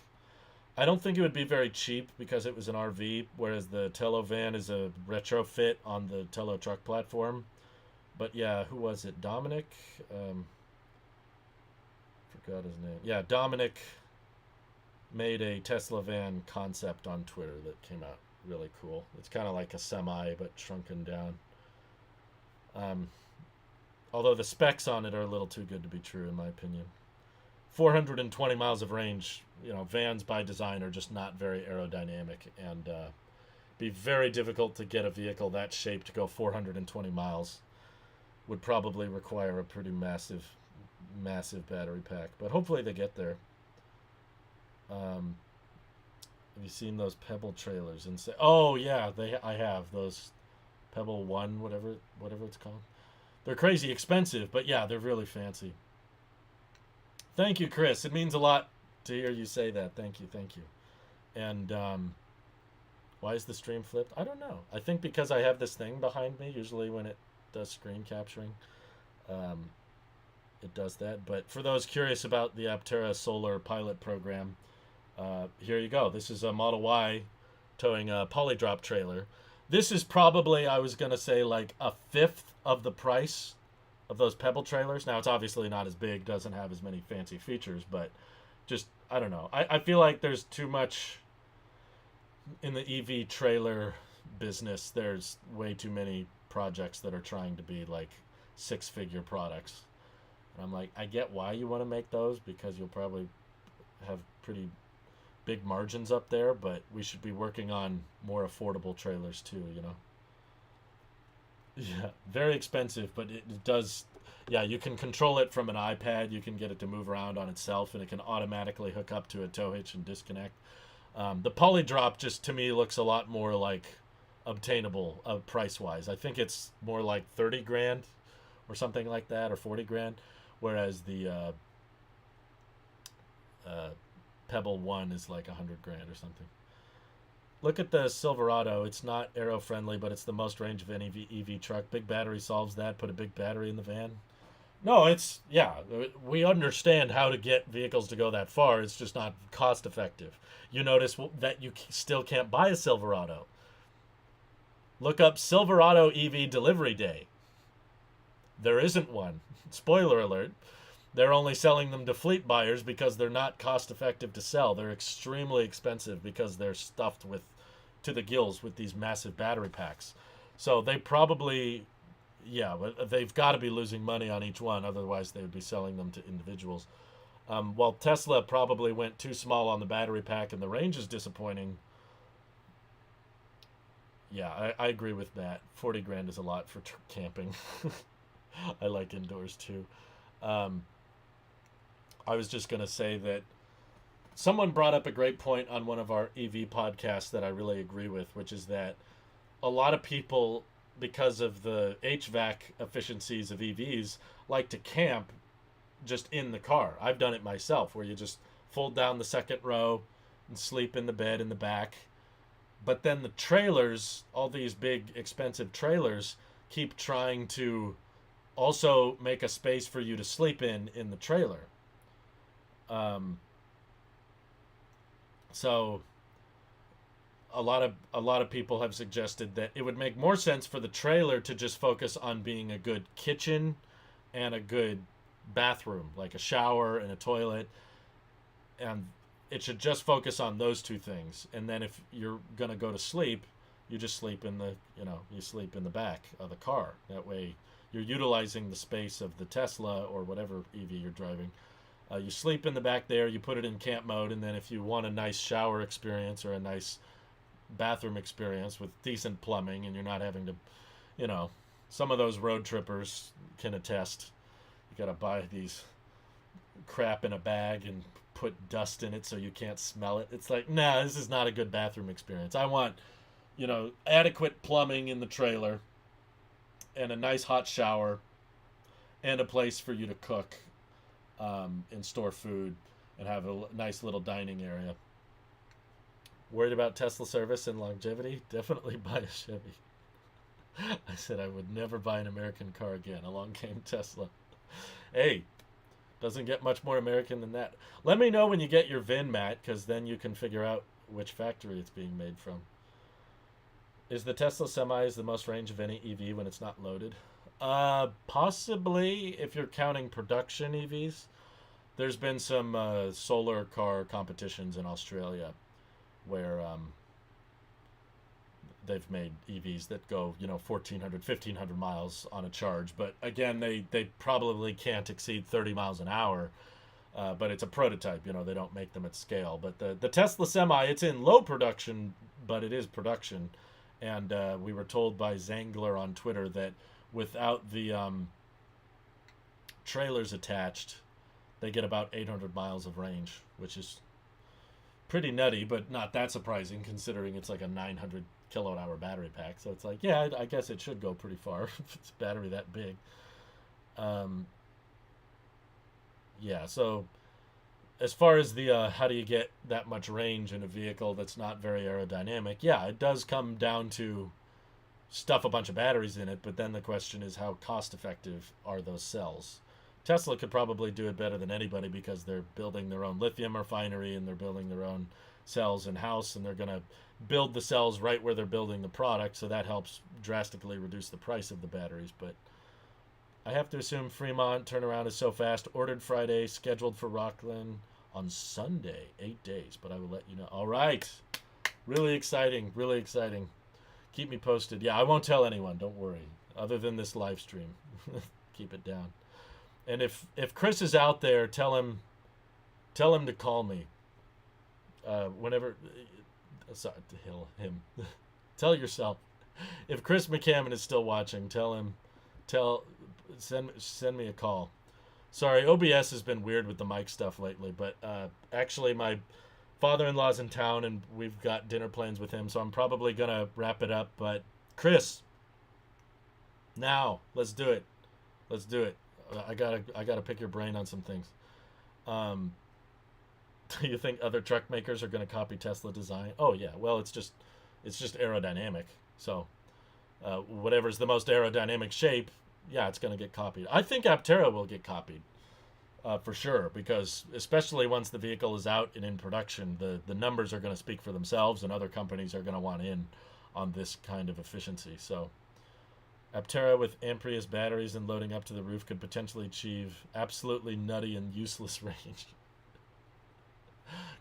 S1: I don't think it would be very cheap because it was an RV, whereas the Tello van is a retrofit on the Tello truck platform. But yeah, who was it? Dominic? Forgot his name. Yeah, Dominic made a Tesla van concept on Twitter that came out really cool. It's kind of like a semi, but shrunken down. Although the specs on it are a little too good to be true, in my opinion. 420 miles of range. You know, vans by design are just not very aerodynamic, and be very difficult to get a vehicle that shape to go 420 miles. Would probably require a pretty massive battery pack, but hopefully they get there. Have you seen those Pebble trailers? And say, oh yeah, I have those Pebble One, whatever it's called. They're crazy expensive, but yeah, they're really fancy. Thank you, Chris. It means a lot to hear you say that. Thank you. And why is the stream flipped? I don't know. I think because I have this thing behind me. Usually when it does screen capturing, it does that. But for those curious about the Aptera Solar pilot program, here you go. This is a Model Y towing a Polydrop trailer. This is probably, I was going to say, like a fifth of the price of those Pebble trailers. Now, it's obviously not as big, doesn't have as many fancy features, but just, I don't know. I feel like there's too much in the EV trailer business. There's way too many projects that are trying to be like six-figure products. And I'm like, I get why you want to make those because you'll probably have pretty big margins up there, but we should be working on more affordable trailers too, you know? Yeah, very expensive, but it does, yeah, you can control it from an iPad. You can get it to move around on itself, and it can automatically hook up to a tow hitch and disconnect. The Polydrop just, to me, looks a lot more like obtainable price-wise. I think it's more like 30 grand or something like that, or 40 grand, whereas the Pebble One is like 100 grand or something. Look at the Silverado. It's not aero-friendly, but it's the most range of any EV truck. Big battery solves that. Put a big battery in the van. No, it's yeah. We understand how to get vehicles to go that far. It's just not cost effective. You notice that you still can't buy a Silverado. Look up Silverado EV delivery day. There isn't one. Spoiler alert. They're only selling them to fleet buyers because they're not cost effective to sell. They're extremely expensive because they're stuffed with to the gills with these massive battery packs. So they probably yeah, but they've got to be losing money on each one, otherwise they would be selling them to individuals. While Tesla probably went too small on the battery pack and the range is disappointing, yeah, I agree with that. 40 grand is a lot for camping. I like indoors too. Um, I was just going to say that someone brought up a great point on one of our EV podcasts that I really agree with, which is that a lot of people, because of the HVAC efficiencies of EVs, like to camp just in the car. I've done it myself, where you just fold down the second row and sleep in the bed in the back. But then the trailers, all these big expensive trailers, keep trying to also make a space for you to sleep in the trailer. Um, so a lot of people have suggested that it would make more sense for the trailer to just focus on being a good kitchen and a good bathroom, like a shower and a toilet, and it should just focus on those two things. And then if you're gonna go to sleep, you just sleep in the you sleep in the back of the car. That way, you're utilizing the space of the Tesla or whatever EV you're driving. You sleep in the back there. You put it in camp mode, and then if you want a nice shower experience or a nice bathroom experience with decent plumbing, and you're not having to, you know, some of those road trippers can attest. You got to buy these crap in a bag and put dust in it so you can't smell it. It's like, nah, this is not a good bathroom experience. I want, adequate plumbing in the trailer and a nice hot shower and a place for you to cook and store food and have a nice little dining area. Worried about Tesla service and longevity? Definitely buy a Chevy. I said I would never buy an American car again. Along came Tesla. Hey, doesn't get much more American than that. Let me know when you get your VIN, Matt, because then you can figure out which factory it's being made from. Is the Tesla Semi the most range of any EV when it's not loaded? Possibly if you're counting production EVs. There's been some solar car competitions in Australia where they've made EVs that go 1,400, 1,500 miles on a charge, but again they probably can't exceed 30 miles an hour. But it's a prototype, they don't make them at scale. But the Tesla Semi, it's in low production, but it is production. And we were told by Zangler on Twitter that without the trailers attached, they get about 800 miles of range, which is pretty nutty, but not that surprising considering it's like a 900 kilowatt hour battery pack. So it's like, yeah, I guess it should go pretty far if it's a battery that big. Um, yeah, so as far as the how do you get that much range in a vehicle that's not very aerodynamic, yeah, it does come down to stuff a bunch of batteries in it, but then the question is how cost effective are those cells? Tesla could probably do it better than anybody because they're building their own lithium refinery and they're building their own cells in house, and they're going to build the cells right where they're building the product, so that helps drastically reduce the price of the batteries. But I have to assume Fremont turnaround is so fast. Ordered Friday, scheduled for Rockland on Sunday, 8 days, but I will let you know. All right. Really exciting, really exciting. Keep me posted. Yeah, I won't tell anyone, don't worry, other than this live stream. Keep it down. And if Chris is out there, tell him to call me. Whenever, sorry, him. Tell yourself. If Chris McCammon is still watching, send me a call. Sorry, OBS has been weird with the mic stuff lately, but actually my father-in-law's in town and we've got dinner plans with him, so I'm probably gonna wrap it up. But Chris, now let's do it. Let's do it. I gotta pick your brain on some things. Um, do you think other truck makers are gonna copy Tesla design? Oh yeah. Well, it's just aerodynamic. So whatever's the most aerodynamic shape, yeah, it's going to get copied. I think Aptera will get copied. For sure, because especially once the vehicle is out and in production, the numbers are going to speak for themselves, and other companies are going to want in on this kind of efficiency. So, Aptera with Amprius batteries and loading up to the roof could potentially achieve absolutely nutty and useless range.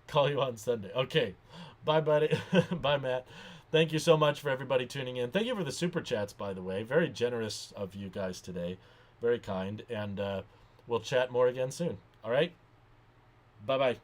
S1: Call you on Sunday. Okay, bye, buddy. Bye, Matt. Thank you so much for everybody tuning in. Thank you for the super chats, by the way. Very generous of you guys today. Very kind, and we'll chat more again soon. All right? Bye-bye.